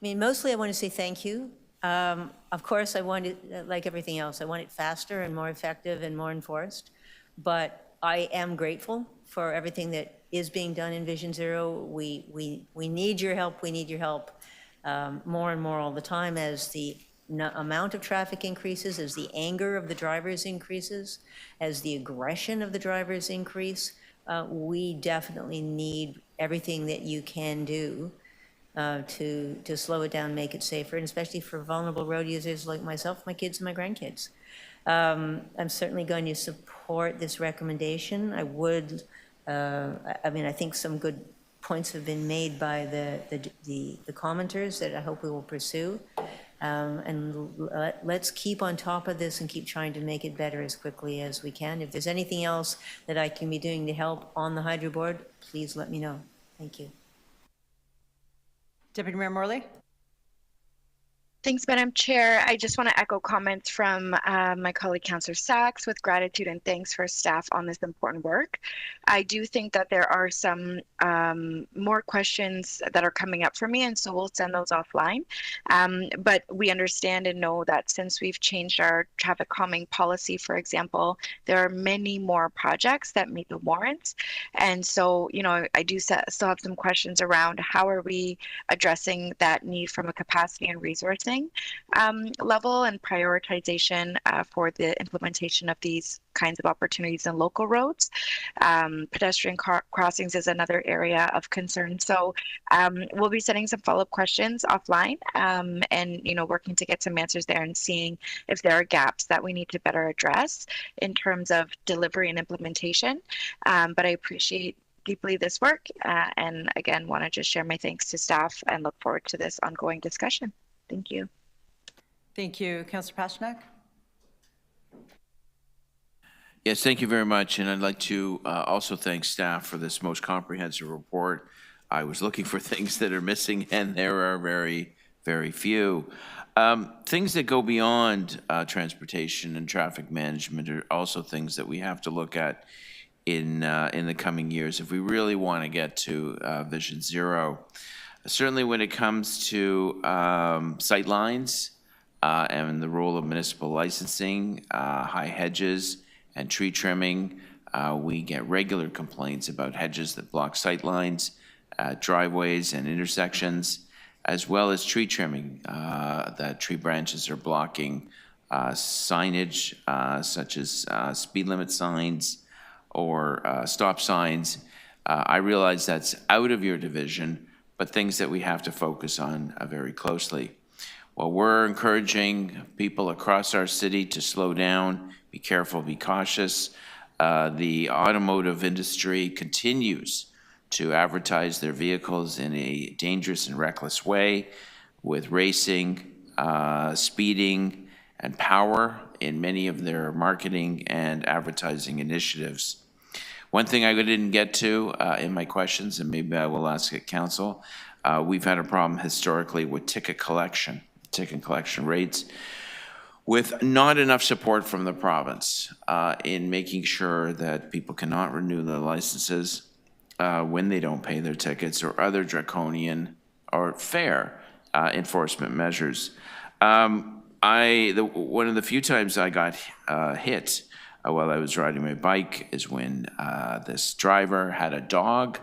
mean, mostly I want to say thank you. Of course, I want it, like everything else, I want it faster and more effective and more enforced. But I am grateful for everything that is being done in Vision Zero. We need your help. We need your help more and more all the time as the amount of traffic increases, as the anger of the drivers increases, as the aggression of the drivers increase. We definitely need everything that you can do to slow it down, make it safer, and especially for vulnerable road users like myself, my kids, and my grandkids. I'm certainly going to support this recommendation. I would, I mean, I think some good points have been made by the commenters that I hope we will pursue. And let's keep on top of this and keep trying to make it better as quickly as we can. If there's anything else that I can be doing to help on the Hydro Board, please let me know. Thank you. Deputy Mayor Morley? Thanks, Madam Chair. I just want to echo comments from my colleague, Councillor Sachs, with gratitude and thanks for staff on this important work. I do think that there are some more questions that are coming up for me, and so we'll send those offline. But we understand and know that since we've changed our traffic calming policy, for example, there are many more projects that meet the warrants. And so, you know, I do still have some questions around how are we addressing that need from a capacity and resourcing level and prioritization for the implementation of these kinds of opportunities in local roads. Pedestrian crossings is another area of concern. So we'll be sending some follow-up questions offline and, you know, working to get some answers there and seeing if there are gaps that we need to better address in terms of delivery and implementation. But I appreciate deeply this work and again, want to just share my thanks to staff and look forward to this ongoing discussion. Thank you. Thank you. Councillor Pasternak? Yes, thank you very much. And I'd like to also thank staff for this most comprehensive report. I was looking for things that are missing, and there are very, very few. Things that go beyond transportation and traffic management are also things that we have to look at in the coming years if we really want to get to Vision Zero. Certainly when it comes to sight lines and the role of municipal licensing, high hedges and tree trimming, we get regular complaints about hedges that block sight lines, driveways and intersections, as well as tree trimming, that tree branches are blocking signage such as speed limit signs or stop signs. I realize that's out of your division, but things that we have to focus on very closely. Well, we're encouraging people across our city to slow down, be careful, be cautious. The automotive industry continues to advertise their vehicles in a dangerous and reckless way with racing, speeding, and power in many of their marketing and advertising initiatives. One thing I didn't get to in my questions, and maybe I will ask at council, we've had a problem historically with ticket collection rates, with not enough support from the province in making sure that people cannot renew their licenses when they don't pay their tickets or other draconian or fair enforcement measures. One of the few times I got hit while I was riding my bike is when this driver had a dog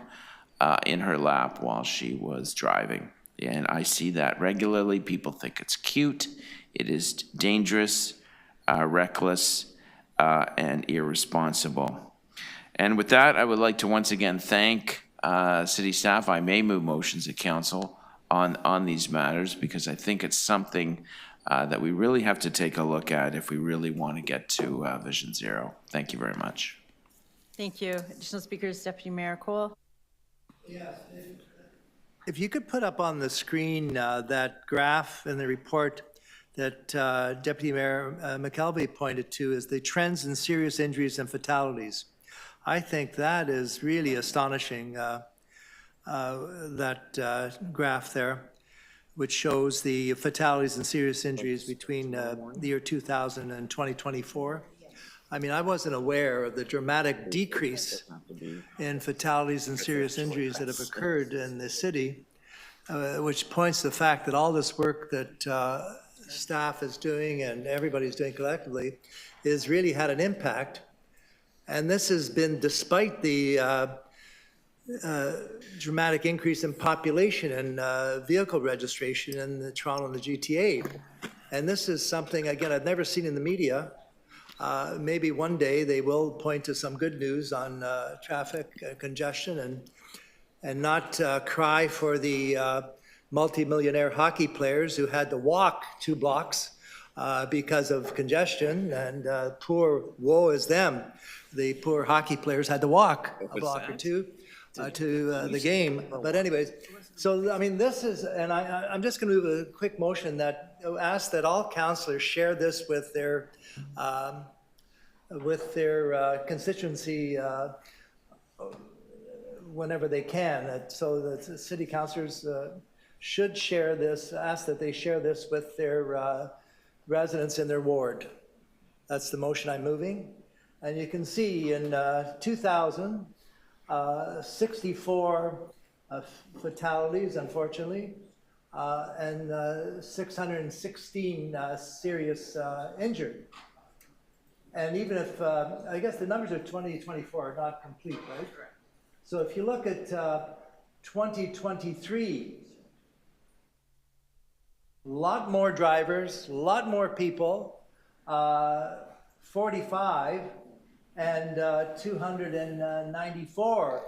in her lap while she was driving. And I see that regularly. People think it's cute. It is dangerous, reckless, and irresponsible. And with that, I would like to once again thank city staff. I may move motions at council on these matters because I think it's something that we really have to take a look at if we really want to get to Vision Zero. Thank you very much. Thank you. Additional speakers, Deputy Mayor Cole. Yes. If you could put up on the screen that graph in the report that Deputy Mayor McKelvey pointed to is the trends in serious injuries and fatalities. I think that is really astonishing, that graph there, which shows the fatalities and serious injuries between the year 2000 and 2024. I mean, I wasn't aware of the dramatic decrease in fatalities and serious injuries that have occurred in the city, which points to the fact that all this work that staff is doing and everybody's doing collectively has really had an impact. And this has been despite the dramatic increase in population and vehicle registration in the Toronto and the GTA. And this is something, again, I've never seen in the media. Maybe one day they will point to some good news on traffic congestion and not cry for the multimillionaire hockey players who had to walk 2 blocks because of congestion, and woe is them. The poor hockey players had to walk a block or two to the game. But anyways, so I mean, this is, and I'm just going to move a quick motion that asks that all councillors share this with their constituency whenever they can. So the city councillors should share this, ask that they share this with their residents in their ward. That's the motion I'm moving. And you can see in 2000, 64 fatalities, unfortunately, and 616 serious injured. And even if, I guess the numbers of 2024 are not complete, right? So if you look at 2023, a lot more drivers, a lot more people, 45 and 294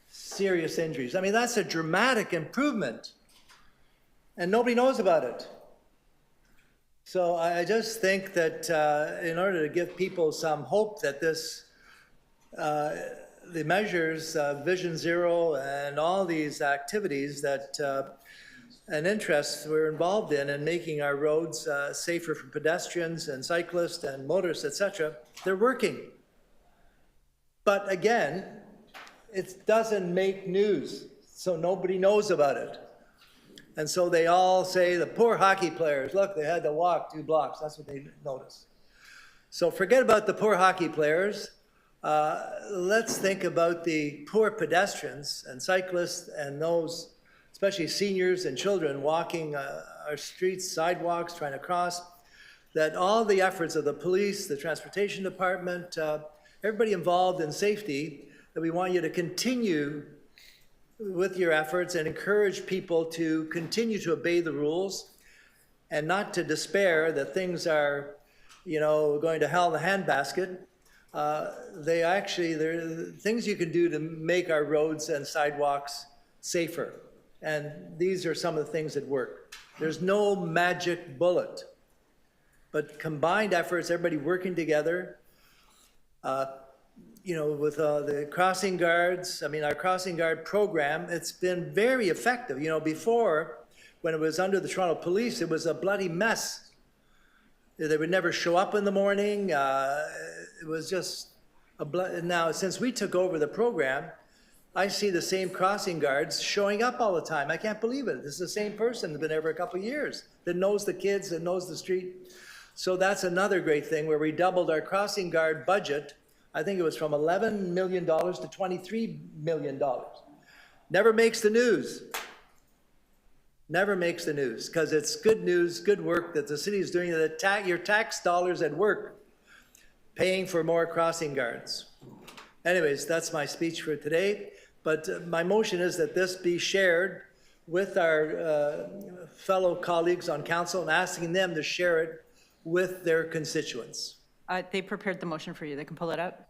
serious injuries. I mean, that's a dramatic improvement, and nobody knows about it. So I just think that in order to give people some hope that this, the measures, Vision Zero and all these activities that and interests we're involved in making our roads safer for pedestrians and cyclists and motorists, etc., they're working. But again, it doesn't make news, so nobody knows about it. And so they all say, the poor hockey players, look, they had to walk 2 blocks. That's what they notice. So forget about the poor hockey players. Let's think about the poor pedestrians and cyclists and those, especially seniors and children walking our streets, sidewalks, trying to cross, that all the efforts of the police, the transportation department, everybody involved in safety, that we want you to continue with your efforts and encourage people to continue to obey the rules and not to despair that things are, you know, going to hell in the handbasket. There are things you can do to make our roads and sidewalks safer. And these are some of the things that work. There's no magic bullet, but combined efforts, everybody working together, you know, with the crossing guards. I mean, our crossing guard program, it's been very effective. You know, before, when it was under the Toronto Police, it was a bloody mess. They would never show up in the morning. It was just now, since we took over the program, I see the same crossing guards showing up all the time. I can't believe it. This is the same person that's been there for a couple of years, that knows the kids, that knows the street. So that's another great thing, where we doubled our crossing guard budget. I think it was from $11 million to $23 million. Never makes the news. Never makes the news, because it's good news, good work that the city is doing, that your tax dollars at work, paying for more crossing guards. Anyways, that's my speech for today. But my motion is that this be shared with our fellow colleagues on council and asking them to share it with their constituents. They prepared the motion for you. They can pull it up.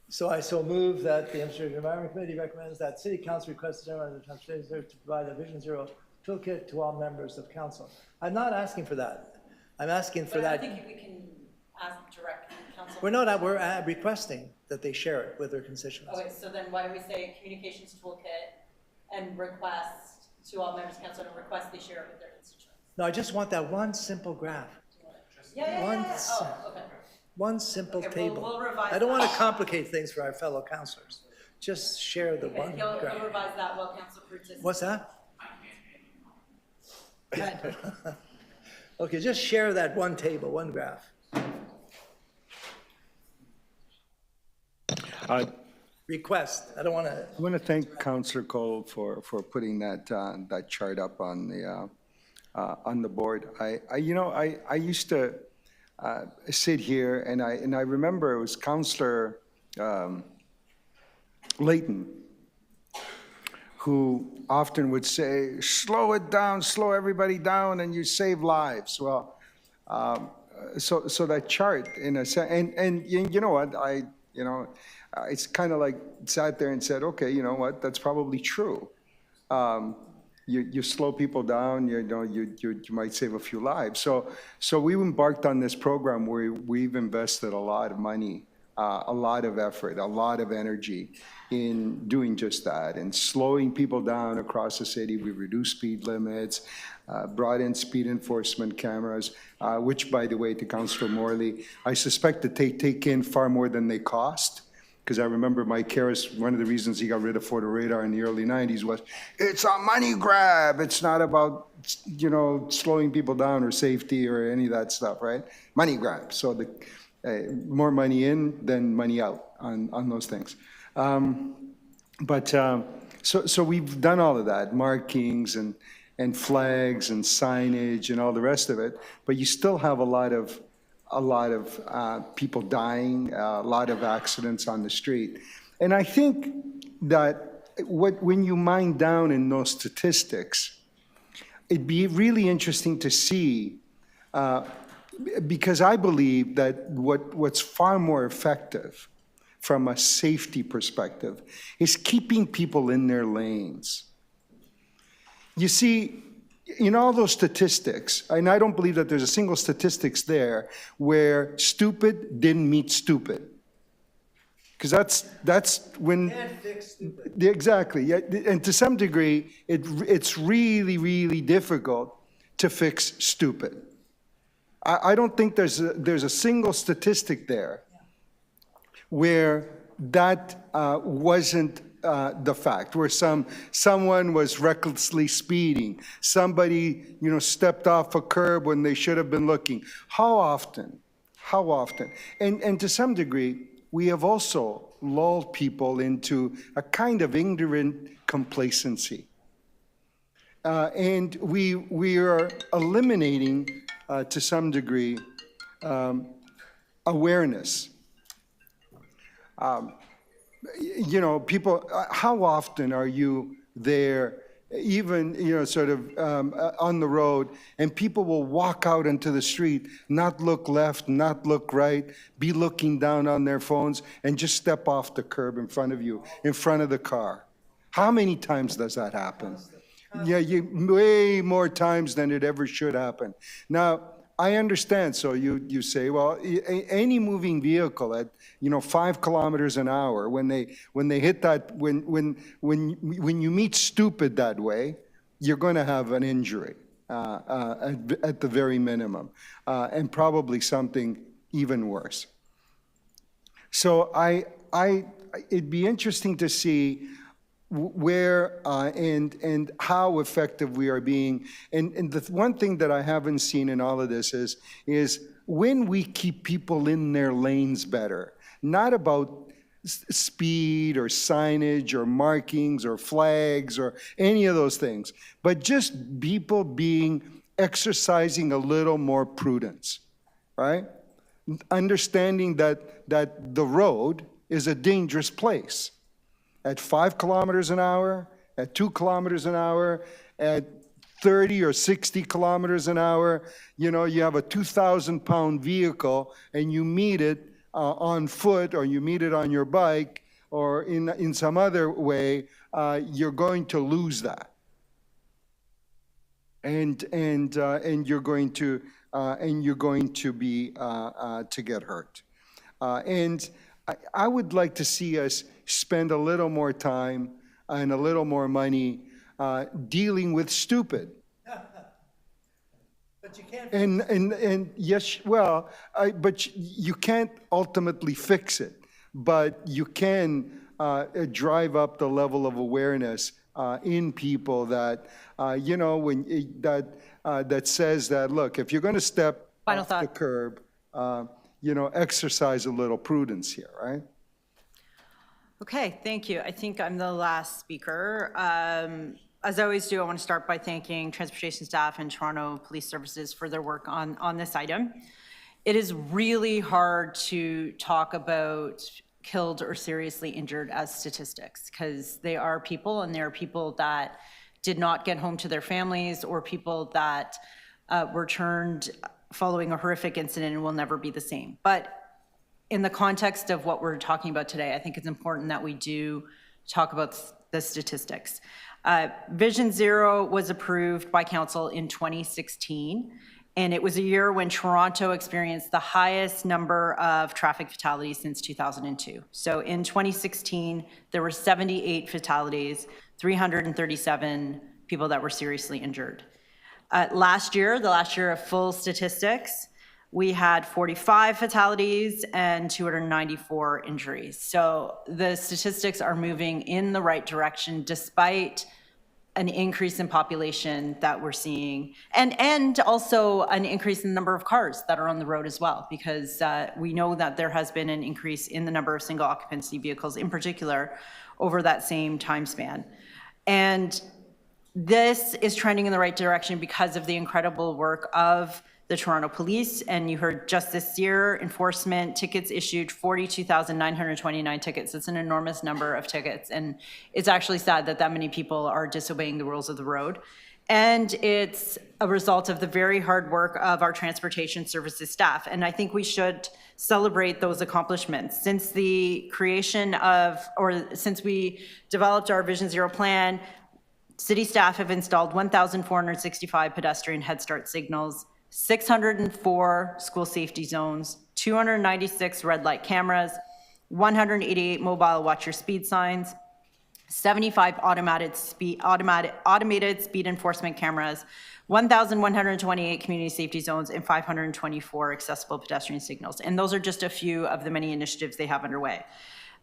So I so move that the Infrastructure Environment Committee recommends that City Council requests the Chairman of the Transportation to provide a Vision Zero toolkit to all members of council. I'm not asking for that. I'm asking for that. I think we can ask direct council. We're requesting that they share it with their constituents. Okay, so then why don't we say communications toolkit and request to all members of council and request they share it with their constituents? No, I just want that one simple graph. Yeah. Oh, okay. One simple table. We'll revise I don't want to that. complicate things for our fellow councillors. Just share the one He'll graph. revise that while council participates. What's that? Good. Okay, just share that one table, one graph. request. I don't want to. I want to thank Councillor Cole for putting that that chart up on the board. I used to sit here and I remember it was Councillor Layton who often would say, slow it down, slow everybody down, and you save lives. Well, so that chart in a sense, and you know what, it's kind of like sat there and said, okay, you know what, that's probably true. You slow people down, you might save a few lives. So we embarked on this program where we've invested a lot of money, a lot of effort, a lot of energy in doing just that and slowing people down across the city. We reduced speed limits, brought in speed enforcement cameras, which, by the way, to Councillor Morley, I suspect that they take in far more than they cost. Because I remember Mike Harris, one of the reasons he got rid of photo radar in the early 90s was, it's a money grab. It's not about, slowing people down or safety or any of that stuff, right? Money grab. So the more money in than money out on those things. So we've done all of that, markings and flags and signage and all the rest of it, but you still have a lot of people dying, a lot of accidents on the street. And I think that when you mine down in those statistics, it'd be really interesting to see, because I believe that what's far more effective from a safety perspective is keeping people in their lanes. You see, in all those statistics, and I don't believe that there's a single statistics there where stupid didn't meet stupid. Because that's when... Can't fix stupid. Exactly. Yeah, and to some degree, it's really, really difficult to fix stupid. I don't think there's a single statistic there where that wasn't the fact, where someone was recklessly speeding, somebody stepped off a curb when they should have been looking. How often? And to some degree, we have also lulled people into a kind of ignorant complacency. And we are eliminating, to some degree, awareness. People, how often are you there, even, sort of on the road, and people will walk out into the street, not look left, not look right, be looking down on their phones, and just step off the curb in front of you, in front of the car? How many times does that happen? Yeah, way more times than it ever should happen. Now, I understand. So you say, well, any moving vehicle at 5 kilometers an hour, when they hit that, when you meet stupid that way, you're going to have an injury at the very minimum, and probably something even worse. So it'd be interesting to see where and how effective we are being. And the one thing that I haven't seen in all of this is when we keep people in their lanes better, not about speed or signage or markings or flags or any of those things, but just people exercising a little more prudence, right? Understanding that the road is a dangerous place. At 5 kilometers an hour, at 2 kilometers an hour, at 30 or 60 kilometers an hour, you have a 2,000-pound vehicle and you meet it on foot, or you meet it on your bike, or in some other way, you're going to lose that, and you're going to be to get hurt, and I would like to see us spend a little more time and a little more money dealing with stupid. But you can't. And yes, well, but you can't ultimately fix it, but you can drive up the level of awareness in people that that says that, look, if you're going to step off the curb, exercise a little prudence here, right? Okay, thank you. I think I'm the last speaker. As I always do, I want to start by thanking transportation staff and Toronto Police Services for their work on this item. It is really hard to talk about killed or seriously injured as statistics because they are people, and they are people that did not get home to their families, or people that were turned following a horrific incident and will never be the same. But in the context of what we're talking about today, I think it's important that we do talk about the statistics. Vision Zero was approved by council in 2016, and it was a year when Toronto experienced the highest number of traffic fatalities since 2002. So in 2016, there were 78 fatalities, 337 people that were seriously injured. Last year, the last year of full statistics, we had 45 fatalities and 294 injuries. So the statistics are moving in the right direction despite an increase in population that we're seeing, and also an increase in the number of cars that are on the road as well, because we know that there has been an increase in the number of single occupancy vehicles in particular over that same time span. And this is trending in the right direction because of the incredible work of the Toronto Police. And you heard just this year, enforcement tickets issued 42,929 tickets. It's an enormous number of tickets. And it's actually sad that that many people are disobeying the rules of the road. And it's a result of the very hard work of our transportation services staff. And I think we should celebrate those accomplishments. Since the creation of, or since we developed our Vision Zero plan, city staff have installed 1,465 pedestrian head start signals, 604 school safety zones, 296 red light cameras, 188 mobile watch your speed signs, 75 automated speed enforcement cameras, 1,128 community safety zones, and 524 accessible pedestrian signals. And those are just a few of the many initiatives they have underway.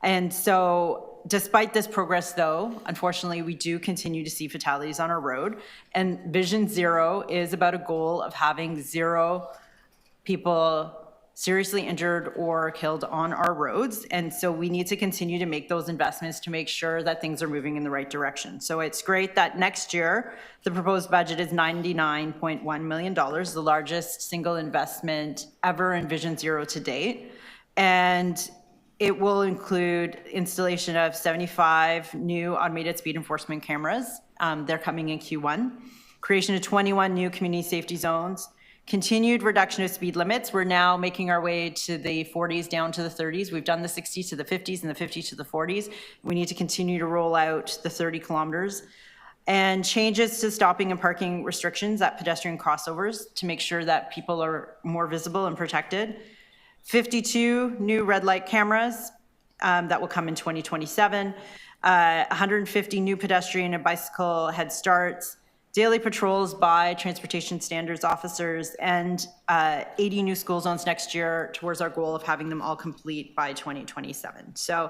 And so despite this progress, though, unfortunately, we do continue to see fatalities on our road. And Vision Zero is about a goal of having 0 people seriously injured or killed on our roads. And so we need to continue to make those investments to make sure that things are moving in the right direction. So it's great that next year, the proposed budget is $99.1 million, the largest single investment ever in Vision Zero to date. And it will include installation of 75 new automated speed enforcement cameras. They're coming in Q1. Creation of 21 new community safety zones. Continued reduction of speed limits. We're now making our way to the 40s down to the 30s. We've done the 60s to the 50s and the 50s to the 40s. We need to continue to roll out the 30 kilometers. And changes to stopping and parking restrictions at pedestrian crossovers to make sure that people are more visible and protected. 52 new red light cameras that will come in 2027, 150 new pedestrian and bicycle head starts, daily patrols by transportation standards officers, and 80 new school zones next year towards our goal of having them all complete by 2027. So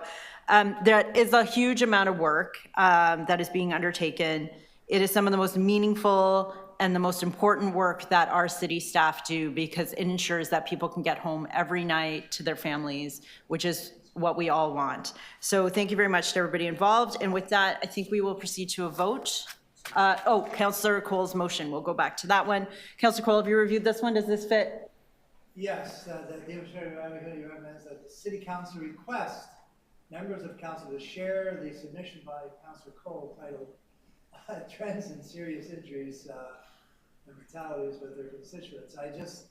there is a huge amount of work that is being undertaken. It is some of the most meaningful and the most important work that our city staff do, because it ensures that people can get home every night to their families, which is what we all want. So thank you very much to everybody involved. And with that, I think we will proceed to a vote. Councillor Cole's motion, we'll go back to that one. Councillor Cole, have you reviewed this one? Does this fit? Yes, the demonstrated recommends that the city council request members of council to share the submission by Councillor Cole titled Trends in Serious Injuries and Fatalities with their constituents. I just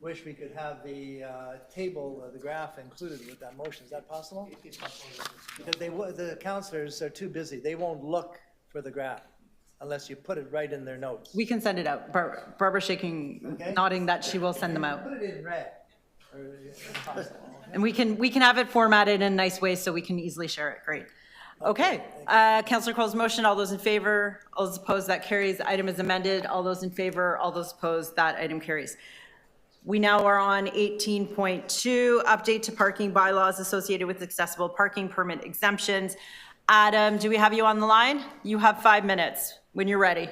wish we could have the table, the graph included with that motion. Is that possible? Because the councillors are too busy. They won't look for the graph unless you put it right in their notes. We can send it out. Barbara's shaking, okay, nodding that she will send them out. Put it in red. And we can have it formatted in a nice way so we can easily share it. Great. Okay. Councillor Cole's motion. All those in favor? All those opposed? That carries. Item is amended. All those in favor? All those opposed? That item carries. We now are on 18.2, update to parking bylaws associated with accessible parking permit exemptions. Adam, do we have you on the line? You have 5 minutes when you're ready.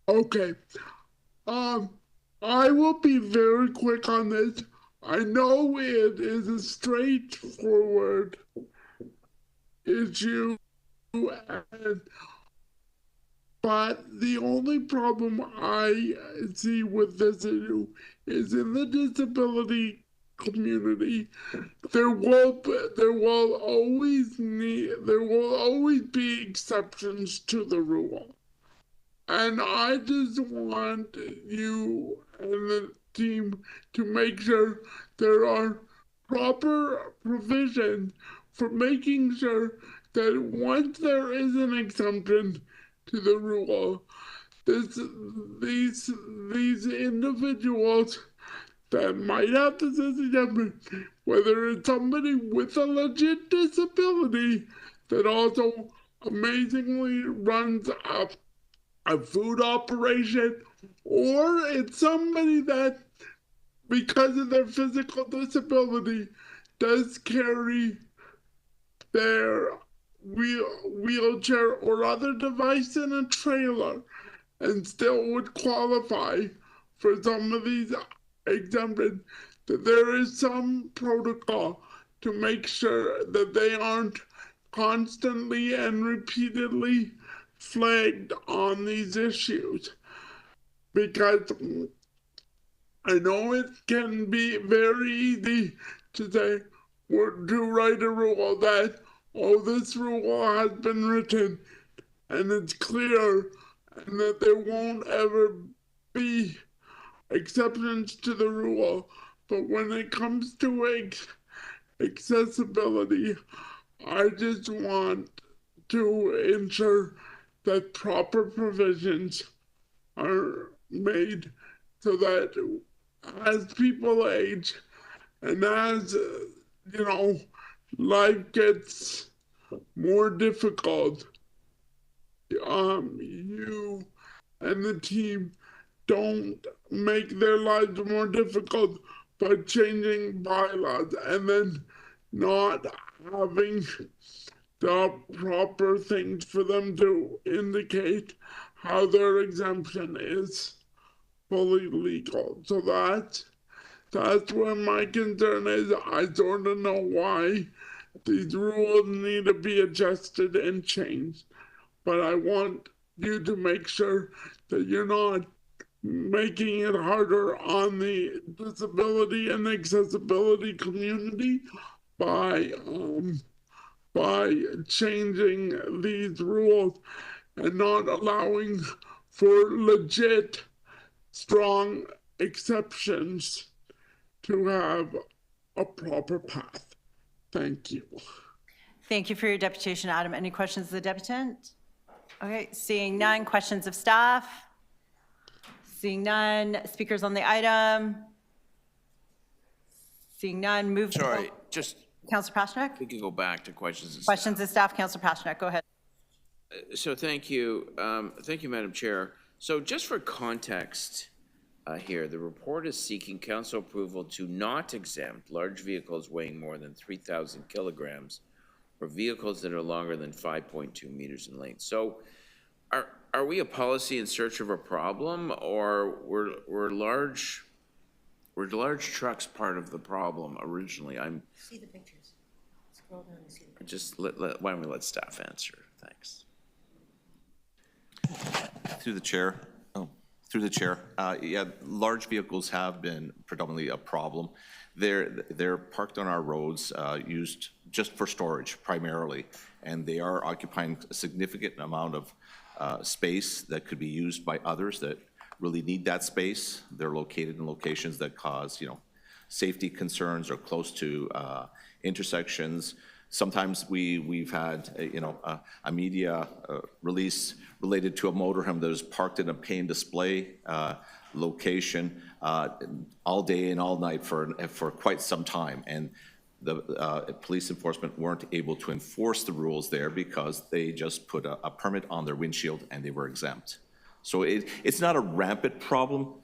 Okay. I will be very quick on this. I know it is a straightforward issue, but the only problem I see with this issue is in the disability community, there will always be exceptions to the rule. And I just want you and the team to make sure there are proper provisions for making sure that once there is an exemption to the rule, these individuals that might have this exemption, whether it's somebody with a legit disability that also amazingly runs a food operation, or it's somebody that, because of their physical disability, does carry their wheelchair or other device in a trailer and still would qualify for some of these exemptions, that there is some protocol to make sure that they aren't constantly and repeatedly flagged on these issues, because I know it can be very easy to say, to write a rule that, oh, this rule has been written and it's clear and that there won't ever be exceptions to the rule. But when it comes to accessibility, I just want to ensure that proper provisions are made so that as people age and as, life gets more difficult, you and the team don't make their lives more difficult by changing bylaws and then not having the proper things for them to indicate how their exemption is fully legal. So that's where my concern is. I sort of know why these rules need to be adjusted and changed, but I want you to make sure that you're not making it harder on the disability and accessibility community by changing these rules and not allowing for legit, strong exceptions to have a proper path. Thank you. Thank you for your deputation, Adam. Any questions of the deputant? Okay, seeing none. Questions of staff? Seeing none. Speakers on the item? Seeing none. Move. Sorry, just, Councillor Pasternak? we can go back to questions. Questions of staff. Councillor Pasternak, go ahead. So thank you, Madam Chair. So just for context here, the report is seeking council approval to not exempt large vehicles weighing more than 3,000 kilograms or vehicles that are longer than 5.2 meters in length. So are we a policy in search of a problem, or were large trucks part of the problem originally? See the pictures. Scroll down and see the pictures. Just why don't we let staff answer? Thanks. Through the chair. Yeah, large vehicles have been predominantly a problem. They're parked on our roads, used just for storage primarily, and they are occupying a significant amount of space that could be used by others that really need that space. They're located in locations that cause, safety concerns or close to intersections. Sometimes we've had a media release related to a motorhome that was parked in a pay and display location all day and all night for quite some time, and the police enforcement weren't able to enforce the rules there because they just put a permit on their windshield and they were exempt. So it's not a rampant problem,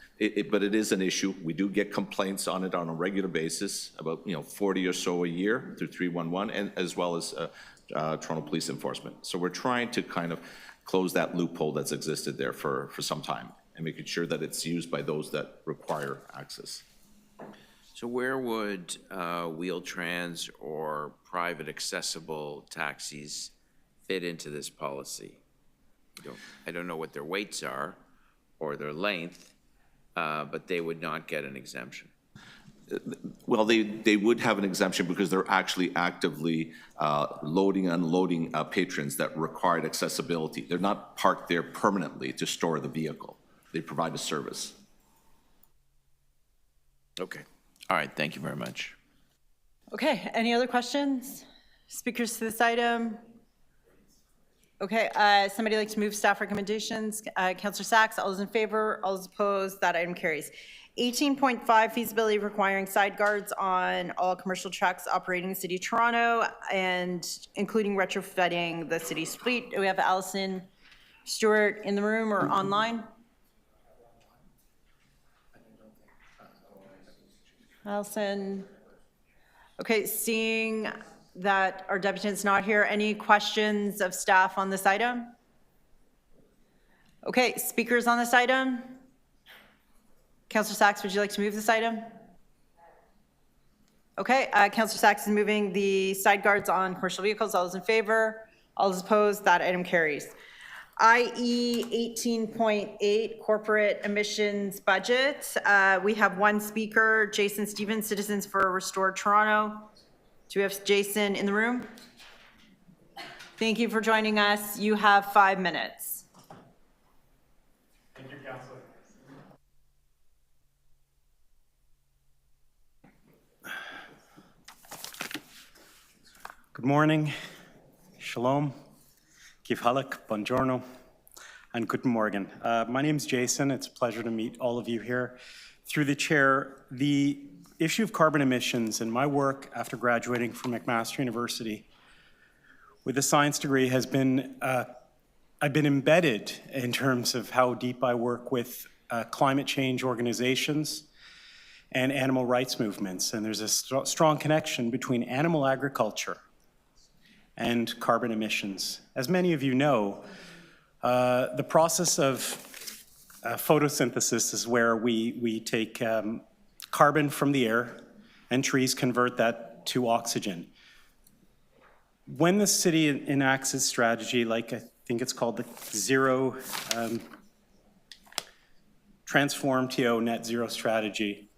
but it is an issue. We do get complaints on it on a regular basis, about 40 or so a year through 311, and as well as Toronto Police Enforcement. So we're trying to kind of close that loophole that's existed there for some time and making sure that it's used by those that require access. So where would Wheel-Trans or private accessible taxis fit into this policy? I don't know what their weights are or their length, but they would not get an exemption. Well, they would have an exemption because they're actually actively loading and unloading patrons that required accessibility. They're not parked there permanently to store the vehicle. They provide a service. Okay. All right. Thank you very much. Okay, any other questions? Speakers to this item? Okay, somebody like to move staff recommendations? Councillor Sachs, all those in favor, all those opposed, that item carries. 18.5, feasibility requiring side guards on all commercial trucks operating in the City of Toronto and including retrofitting the city's fleet. Do we have Allison Stewart in the room or online? Allison. Okay, seeing that our deputant's not here, any questions of staff on this item? Okay, speakers on this item? Councillor Sachs, would you like to move this item? Okay, Councillor Sachs is moving the side guards on commercial vehicles. All those in favor? All those opposed? That item carries. IE 18.8, corporate emissions budget. We have one speaker, Jason Stevens, Citizens for Restored Toronto. Do we have Jason in the room? Thank you for joining us. You have 5 minutes. Thank you, Councillor. Good morning, shalom, kivhalak, buongiorno, and guten morgen. My name is Jason. It's a pleasure to meet all of you here. Through the chair, the issue of carbon emissions in my work after graduating from McMaster University with a science degree has been, I've been embedded in terms of how deep I work with climate change organizations and animal rights movements. And there's a strong connection between animal agriculture and carbon emissions. As many of you know, the process of photosynthesis is where we take carbon from the air and trees convert that to oxygen. When the city enacts its strategy, like I think it's called the Zero Transform TO Net Zero Strategy,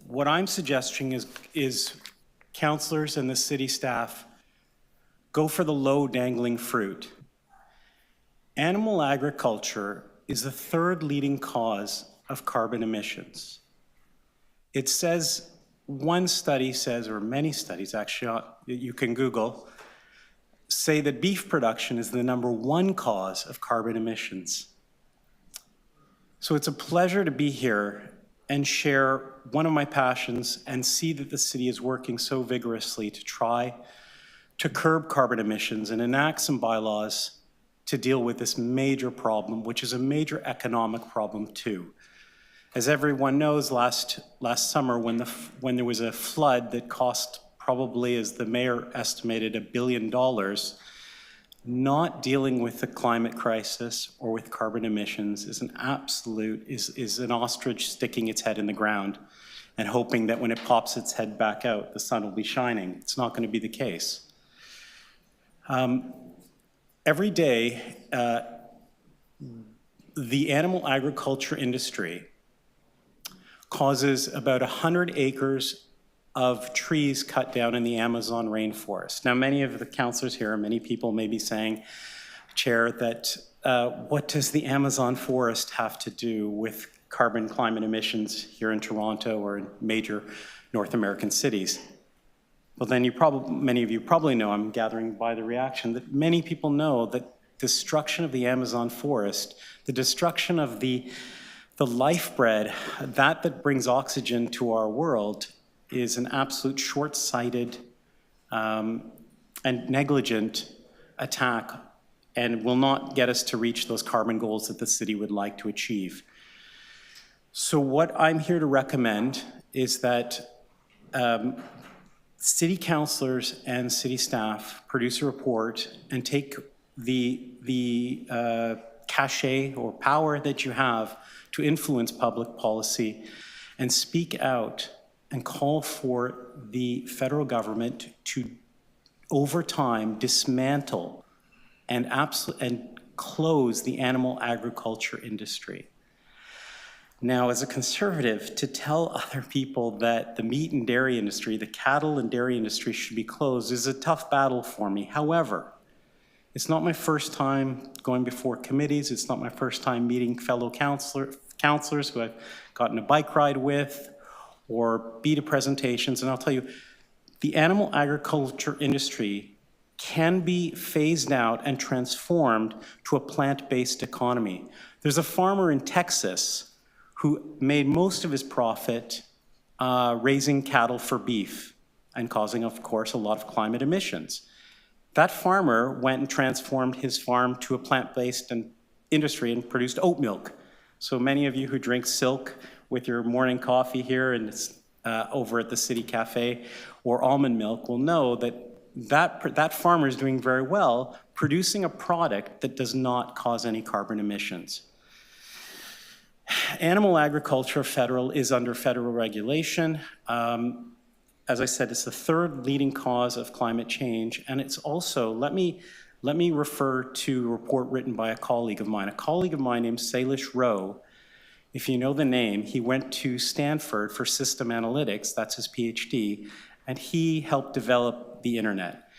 what I'm suggesting is councillors and the city staff go for the low dangling fruit. Animal agriculture is the third leading cause of carbon emissions. It says, one study says, or many studies actually, you can Google, say that beef production is the #1 cause of carbon emissions. So it's a pleasure to be here and share one of my passions and see that the city is working so vigorously to try to curb carbon emissions and enact some bylaws to deal with this major problem, which is a major economic problem too. As everyone knows, last summer when there was a flood that cost probably, as the mayor estimated, $1 billion, not dealing with the climate crisis or with carbon emissions is an absolute, is an ostrich sticking its head in the ground and hoping that when it pops its head back out, the sun will be shining. It's not going to be the case. Every day, the animal agriculture industry causes about 100 acres of trees cut down in the Amazon rainforest. Now, many of the councillors here, many people may be saying, Chair, that what does the Amazon forest have to do with carbon climate emissions here in Toronto or in major North American cities? Well, then many of you probably know, I'm gathering by the reaction, that many people know that destruction of the Amazon forest, the destruction of the lifebred, that brings oxygen to our world, is an absolute short-sighted and negligent attack and will not get us to reach those carbon goals that the city would like to achieve. So what I'm here to recommend is that city councillors and city staff produce a report and take the cachet or power that you have to influence public policy and speak out and call for the federal government to, over time, dismantle and close the animal agriculture industry. Now, as a conservative, to tell other people that the meat and dairy industry, the cattle and dairy industry should be closed is a tough battle for me. However, it's not my first time going before committees. It's not my first time meeting fellow councillors who I've gotten a bike ride with or beta presentations. And I'll tell you, the animal agriculture industry can be phased out and transformed to a plant-based economy. There's a farmer in Texas who made most of his profit raising cattle for beef and causing, of course, a lot of climate emissions. That farmer went and transformed his farm to a plant-based industry and produced oat milk. So many of you who drink Silk with your morning coffee here and over at the City Cafe or almond milk will know that farmer is doing very well, producing a product that does not cause any carbon emissions. Animal agriculture is under federal regulation. As I said, it's the third leading cause of climate change, and it's also, let me refer to a report written by a colleague of mine. A colleague of mine named Salish Rowe, if you know the name, he went to Stanford for system analytics, that's his PhD, and he helped develop the internet.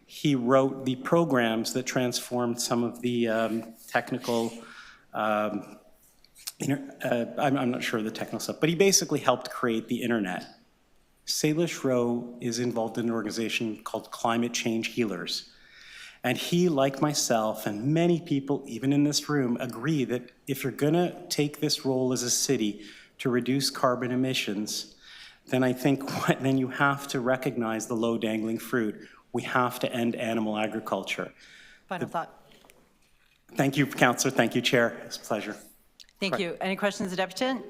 He wrote the programs that transformed some of the technical, I'm not sure of the technical stuff, but he basically helped create the internet. Salish Rowe is involved in an organization called Climate Change Healers. And he, like myself and many people, even in this room, agree that if you're gonna take this role as a city to reduce carbon emissions, then I think then you have to recognize the low dangling fruit. We have to end animal agriculture. Final thought. Thank you, Councillor. Thank you, Chair. It's a pleasure. Thank you. Any questions of the deputant?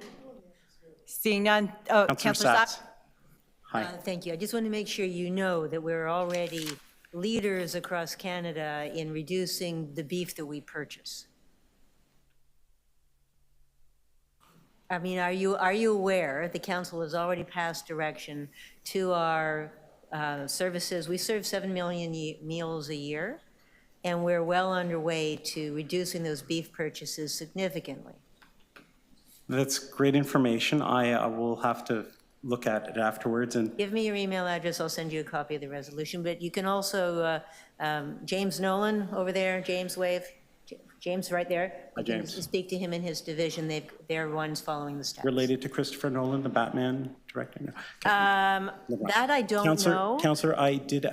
Seeing none. Oh, Councillor Sachs. Hi. Thank you. I just want to make sure you know that we're already leaders across Canada in reducing the beef that we purchase. I mean, are you aware the council has already passed direction to our services? We serve 7 million meals a year, and we're well underway to reducing those beef purchases significantly. That's great information. I will have to look at it afterwards. And give me your email address. I'll send you a copy of the resolution. But you can also, James Nolan over there, James wave. James right there. Hi, James. You can speak to him in his division. They're ones following the steps. Related to Christopher Nolan, the Batman director? No. That I don't know. Councillor, I did,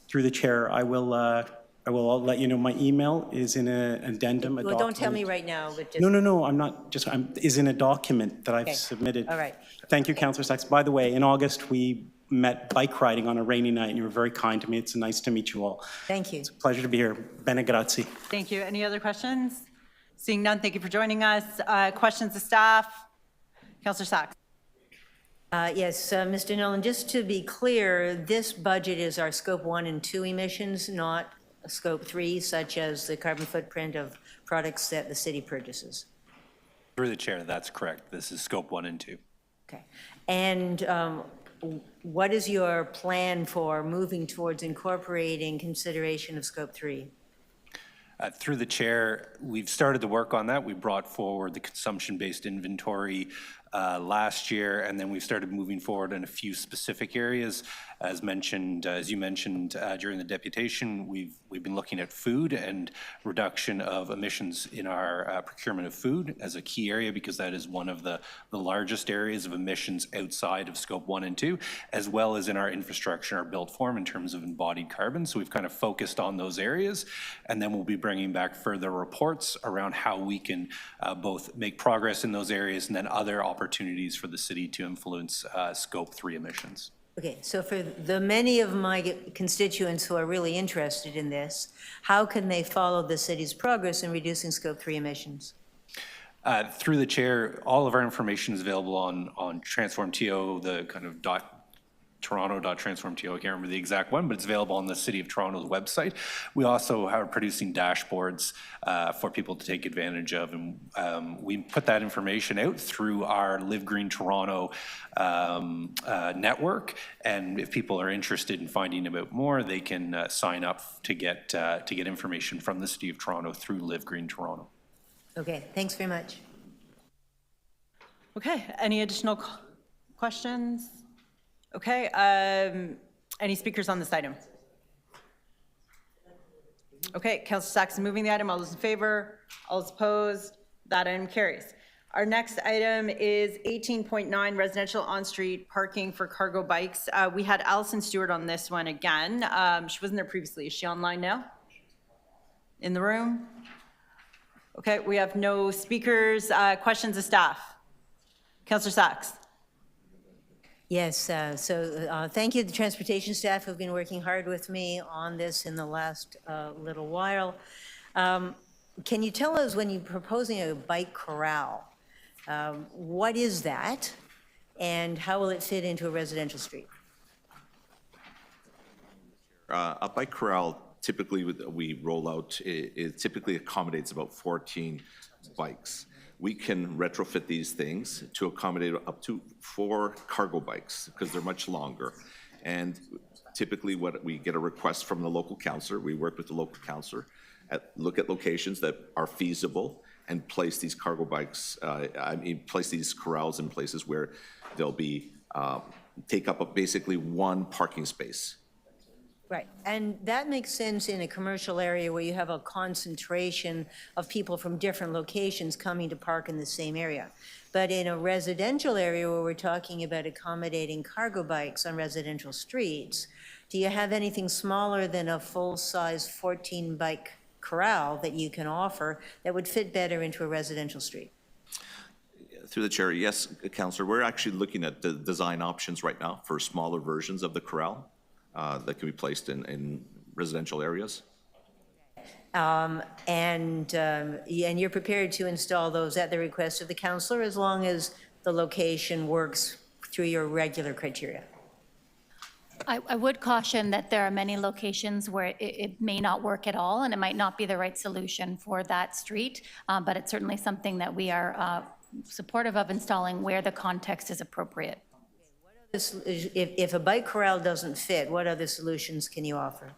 through the chair, I will let you know my email is in an addendum. Well, don't tell me right now, but just. No, I'm not, is in a document that I've submitted. All right. Thank you, Councillor Sachs. By the way, in August, we met bike riding on a rainy night, and you were very kind to me. It's nice to meet you all. Thank you. It's a pleasure to be here. Bene grazie. Thank you. Any other questions? Seeing none, thank you for joining us. Questions of staff? Councillor Sachs. Yes, Mr. Nolan, just to be clear, this budget is our scope 1 and 2 emissions, not scope 3, such as the carbon footprint of products that the city purchases. Through the chair, that's correct. This is scope 1 and 2. Okay. And what is your plan for moving towards incorporating consideration of scope 3? Through the chair, we've started to work on that. We brought forward the consumption-based inventory last year, and then we've started moving forward in a few specific areas. As you mentioned during the deputation, we've been looking at food and reduction of emissions in our procurement of food as a key area, because that is one of the largest areas of emissions outside of scope 1 and 2, as well as in our infrastructure, our built form in terms of embodied carbon. So we've kind of focused on those areas, and then we'll be bringing back further reports around how we can both make progress in those areas and then other opportunities for the city to influence scope 3 emissions. Okay, so for the many of my constituents who are really interested in this, how can they follow the city's progress in reducing scope 3 emissions? Through the chair, all of our information is available on Transform TO, the kind of toronto.transformto, I can't remember the exact one, but it's available on the City of Toronto's website. We also are producing dashboards for people to take advantage of, and we put that information out through our Live Green Toronto network, and if people are interested in finding out more, they can sign up to get information from the City of Toronto through Live Green Toronto. Okay, thanks very much. Okay, any additional questions? Okay, any speakers on this item? Okay, Councillor Saxon moving the item. All those in favor? All those opposed? That item carries. Our next item is 18.9, residential on-street parking for cargo bikes. We had Allison Stewart on this one again. She wasn't there previously. Is she online now? In the room? Okay, we have no speakers. Questions of staff? Councillor Sachs. Yes, thank you to the transportation staff who've been working hard with me on this in the last little while. Can you tell us, when you're proposing a bike corral, what is that and how will it fit into a residential street? A bike corral, typically we roll out, it typically accommodates about 14 bikes. We can retrofit these things to accommodate up to 4 cargo bikes because they're much longer. And typically we get a request from the local councillor. We work with the local councillor, look at locations that are feasible and place these cargo bikes, place these corrals in places where they'll be, take up basically 1 parking space. Right, and that makes sense in a commercial area where you have a concentration of people from different locations coming to park in the same area. But in a residential area where we're talking about accommodating cargo bikes on residential streets, do you have anything smaller than a full-size 14-bike corral that you can offer that would fit better into a residential street? Through the chair, yes, Councillor, we're actually looking at the design options right now for smaller versions of the corral that can be placed in residential areas. And you're prepared to install those at the request of the councillor as long as the location works through your regular criteria? I would caution that there are many locations where it may not work at all, and it might not be the right solution for that street, but it's certainly something that we are supportive of installing where the context is appropriate. If a bike corral doesn't fit, what other solutions can you offer?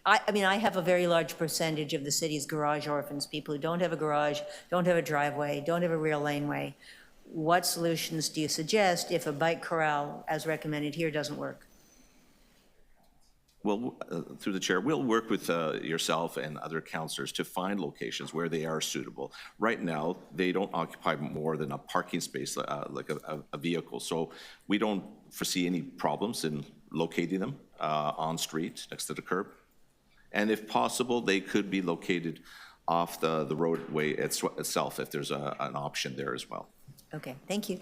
I mean, I have a very large percentage of the city's garage orphans, people who don't have a garage, don't have a driveway, don't have a rear laneway. What solutions do you suggest if a bike corral, as recommended here, doesn't work? Well, through the chair, we'll work with yourself and other councillors to find locations where they are suitable. Right now, they don't occupy more than a parking space, like a vehicle. So we don't foresee any problems in locating them on street next to the curb. And if possible, they could be located off the roadway itself if there's an option there as well. Okay, thank you.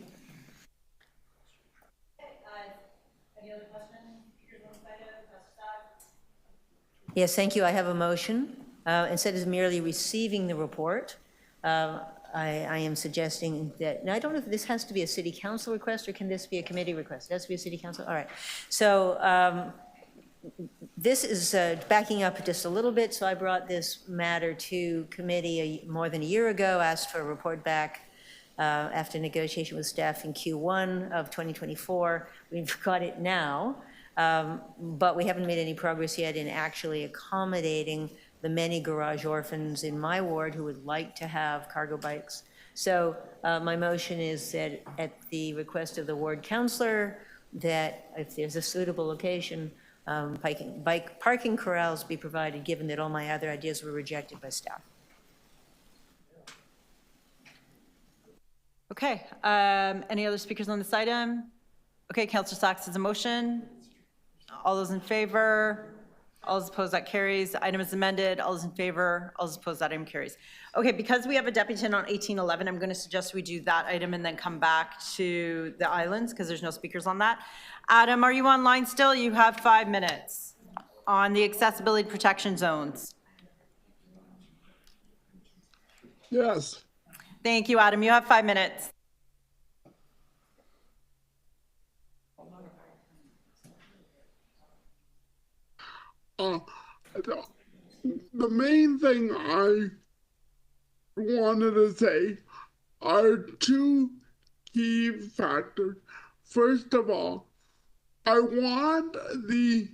Yes, thank you. I have a motion. Instead of merely receiving the report, I am suggesting that, now I don't know if this has to be a city council request or can this be a committee request? It has to be a city council? All right. So this is backing up just a little bit. So I brought this matter to committee more than a year ago, asked for a report back after negotiation with staff in Q1 of 2024. We've got it now. But we haven't made any progress yet in actually accommodating the many garage orphans in my ward who would like to have cargo bikes. So my motion is that at the request of the ward councillor, that if there's a suitable location, bike parking corrals be provided, given that all my other ideas were rejected by staff. Okay, any other speakers on this item? Okay, Councillor Sachs has a motion. All those in favor? All those opposed? That carries. Item is amended. All those in favor? All those opposed? That item carries. Okay, because we have a deputy on 1811, I'm going to suggest we do that item and then come back to the islands because there's no speakers on that. Adam, are you online still? You have 5 minutes on the accessibility protection zones. Yes. Thank you, Adam. You have 5 minutes. The main thing I wanted to say are two key factors. First of all, I want the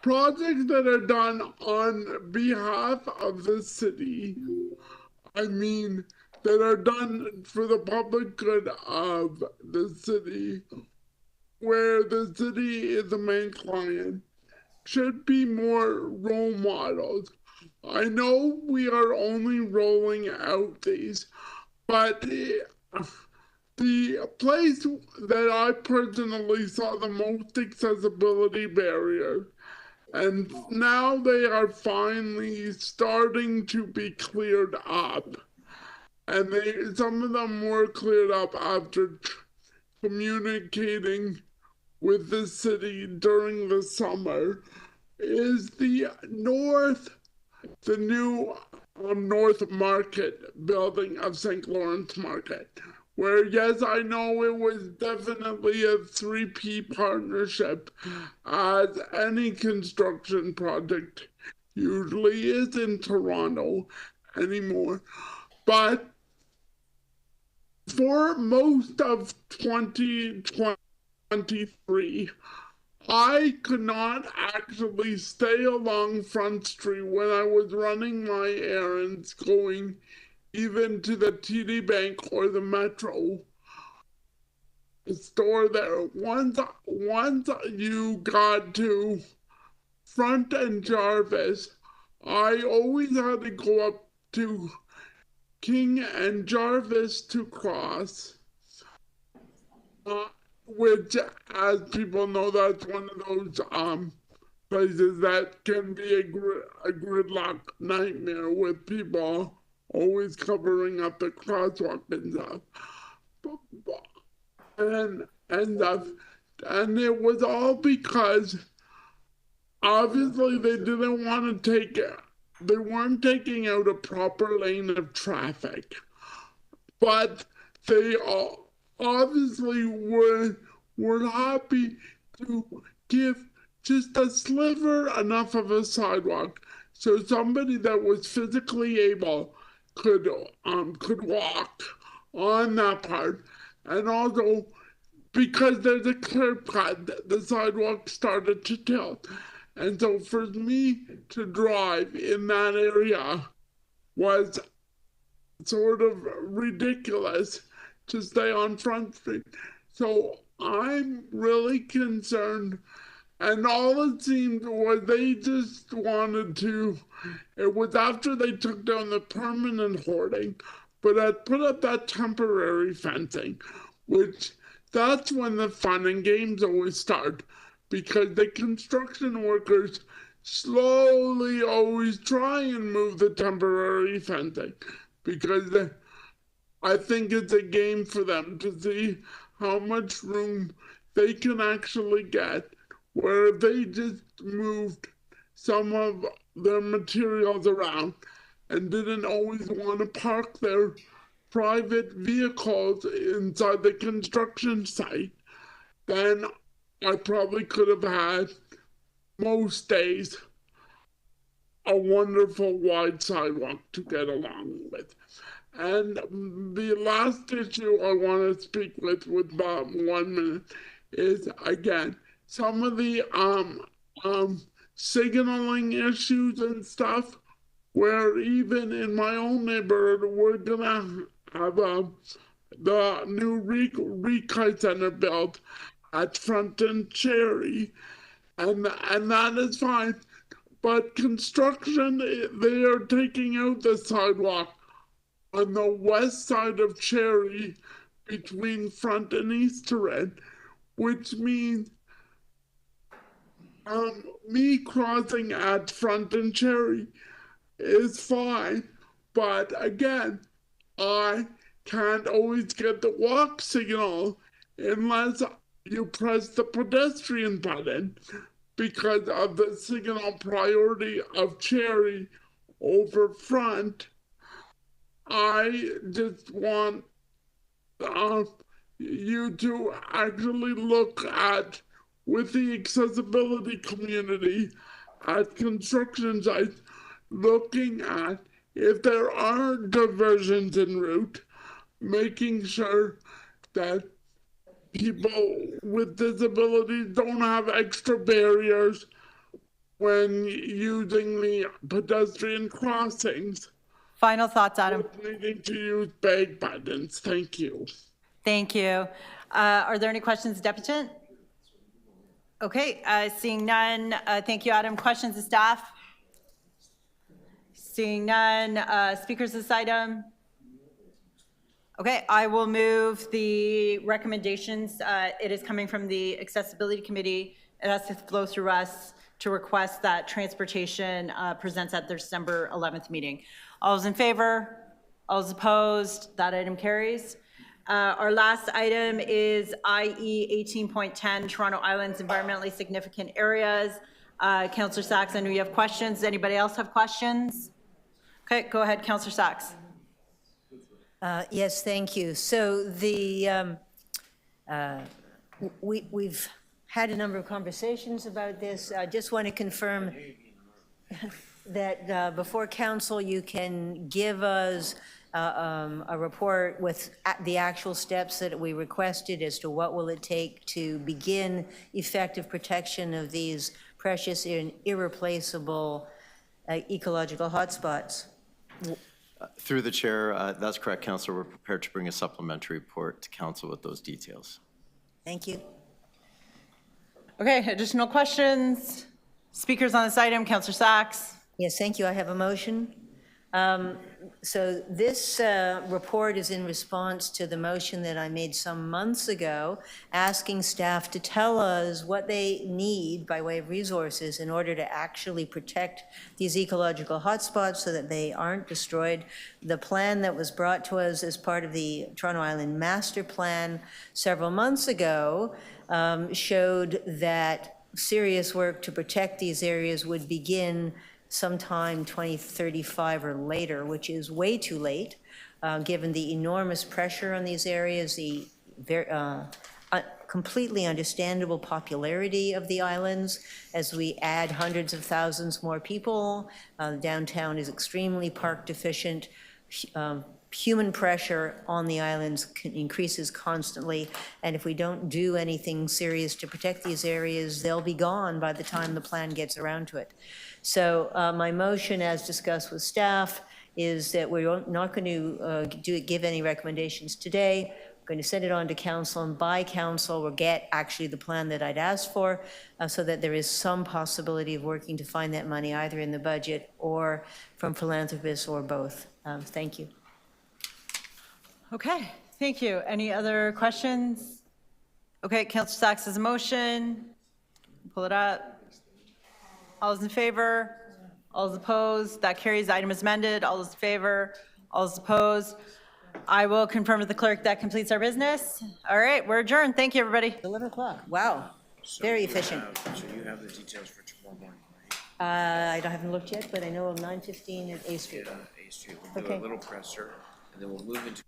projects that are done on behalf of the city, that are done for the public good of the city, where the city is the main client, should be more role models. I know we are only rolling out these, but the place that I personally saw the most accessibility barriers, and now they are finally starting to be cleared up. And some of them were cleared up after communicating with the city during the summer, is the new North Market building of St. Lawrence Market, where, yes, I know it was definitely a 3P partnership, as any construction project usually is in Toronto anymore. But for most of 2023, I could not actually stay along Front Street when I was running my errands, going even to the TD Bank or the Metro store there. Once you got to Front and Jarvis, I always had to go up to King and Jarvis to cross. Which, as people know, that's one of those places that can be a gridlock nightmare, with people always covering up the crosswalk and stuff. And it was all because obviously they didn't want to they weren't taking out a proper lane of traffic, but they all obviously were happy to give just a sliver enough of a sidewalk so somebody that was physically able could walk on that part. And also, because there's a curb cut, the sidewalk started to tilt. And so for me to drive in that area was sort of ridiculous to stay on Front Street. So I'm really concerned, and all it seemed was they just wanted to, it was after they took down the permanent hoarding, but had put up that temporary fencing, which that's when the fun and games always start, because the construction workers slowly always try and move the temporary fencing, because I think it's a game for them to see how much room they can actually get, where they just moved some of their materials around and didn't always want to park their private vehicles inside the construction site. Then I probably could have had, most days, a wonderful wide sidewalk to get along with. And the last issue I want to speak with about 1 minute is, again, some of the signaling issues and stuff, where even in my own neighborhood, we're gonna have the new Rekai Center built at Front and Cherry, and that is fine. But construction, they are taking out the sidewalk on the west side of Cherry between Front and Easter End, which means me crossing at Front and Cherry is fine, but again, I can't always get the walk signal unless you press the pedestrian button, because of the signal priority of Cherry over Front. I just want you to actually look at, with the accessibility community, at construction sites, looking at if there are diversions en route, making sure that people with disabilities don't have extra barriers when using the pedestrian crossings. Final thoughts, Adam. Needing to use bag buttons. Thank you. Thank you. Are there any questions, Deputant? Okay, seeing none, thank you, Adam. Questions of staff? Seeing none, speakers of this item? Okay, I will move the recommendations. It is coming from the Accessibility Committee. It has to flow through us to request that transportation presents at their December 11th meeting. All those in favor? All those opposed? That item carries. Our last item is IE 18.10, Toronto Island's environmentally significant areas. Councillor Sachs, I know you have questions. Does anybody else have questions? Okay, go ahead, Councillor Sachs. Yes, thank you. So we've had a number of conversations about this. I just want to confirm that before council, you can give us a report with the actual steps that we requested as to what will it take to begin effective protection of these precious and irreplaceable ecological hotspots. Through the chair, that's correct, Councillor. We're prepared to bring a supplementary report to council with those details. Thank you. Okay, additional questions? Speakers on this item, Councillor Sachs. Yes, thank you. I have a motion. So this report is in response to the motion that I made some months ago, asking staff to tell us what they need by way of resources in order to actually protect these ecological hotspots so that they aren't destroyed. The plan that was brought to us as part of the Toronto Island Master Plan several months ago showed that serious work to protect these areas would begin sometime 2035 or later, which is way too late, given the enormous pressure on these areas, the completely understandable popularity of the islands. As we add hundreds of thousands more people, downtown is extremely park deficient. Human pressure on the islands increases constantly, and if we don't do anything serious to protect these areas, they'll be gone by the time the plan gets around to it. So my motion, as discussed with staff, is that we're not going to give any recommendations today. We're going to send it on to council, and by council we'll get actually the plan that I'd asked for, so that there is some possibility of working to find that money either in the budget or from philanthropists or both. Thank you. Okay, thank you. Any other questions? Okay, Councillor Sachs has a motion. Pull it up. All those in favor? All those opposed? That carries. The item is amended. All those in favor? All those opposed? I will confirm with the clerk that completes our business. All right, we're adjourned. Thank you, everybody. 11 o'clock. Wow, very efficient. So you have the details for tomorrow morning, I haven't looked yet, but I know of 9:15 at A Street. right? A Street. We'll do Okay. a little presser, and then we'll move into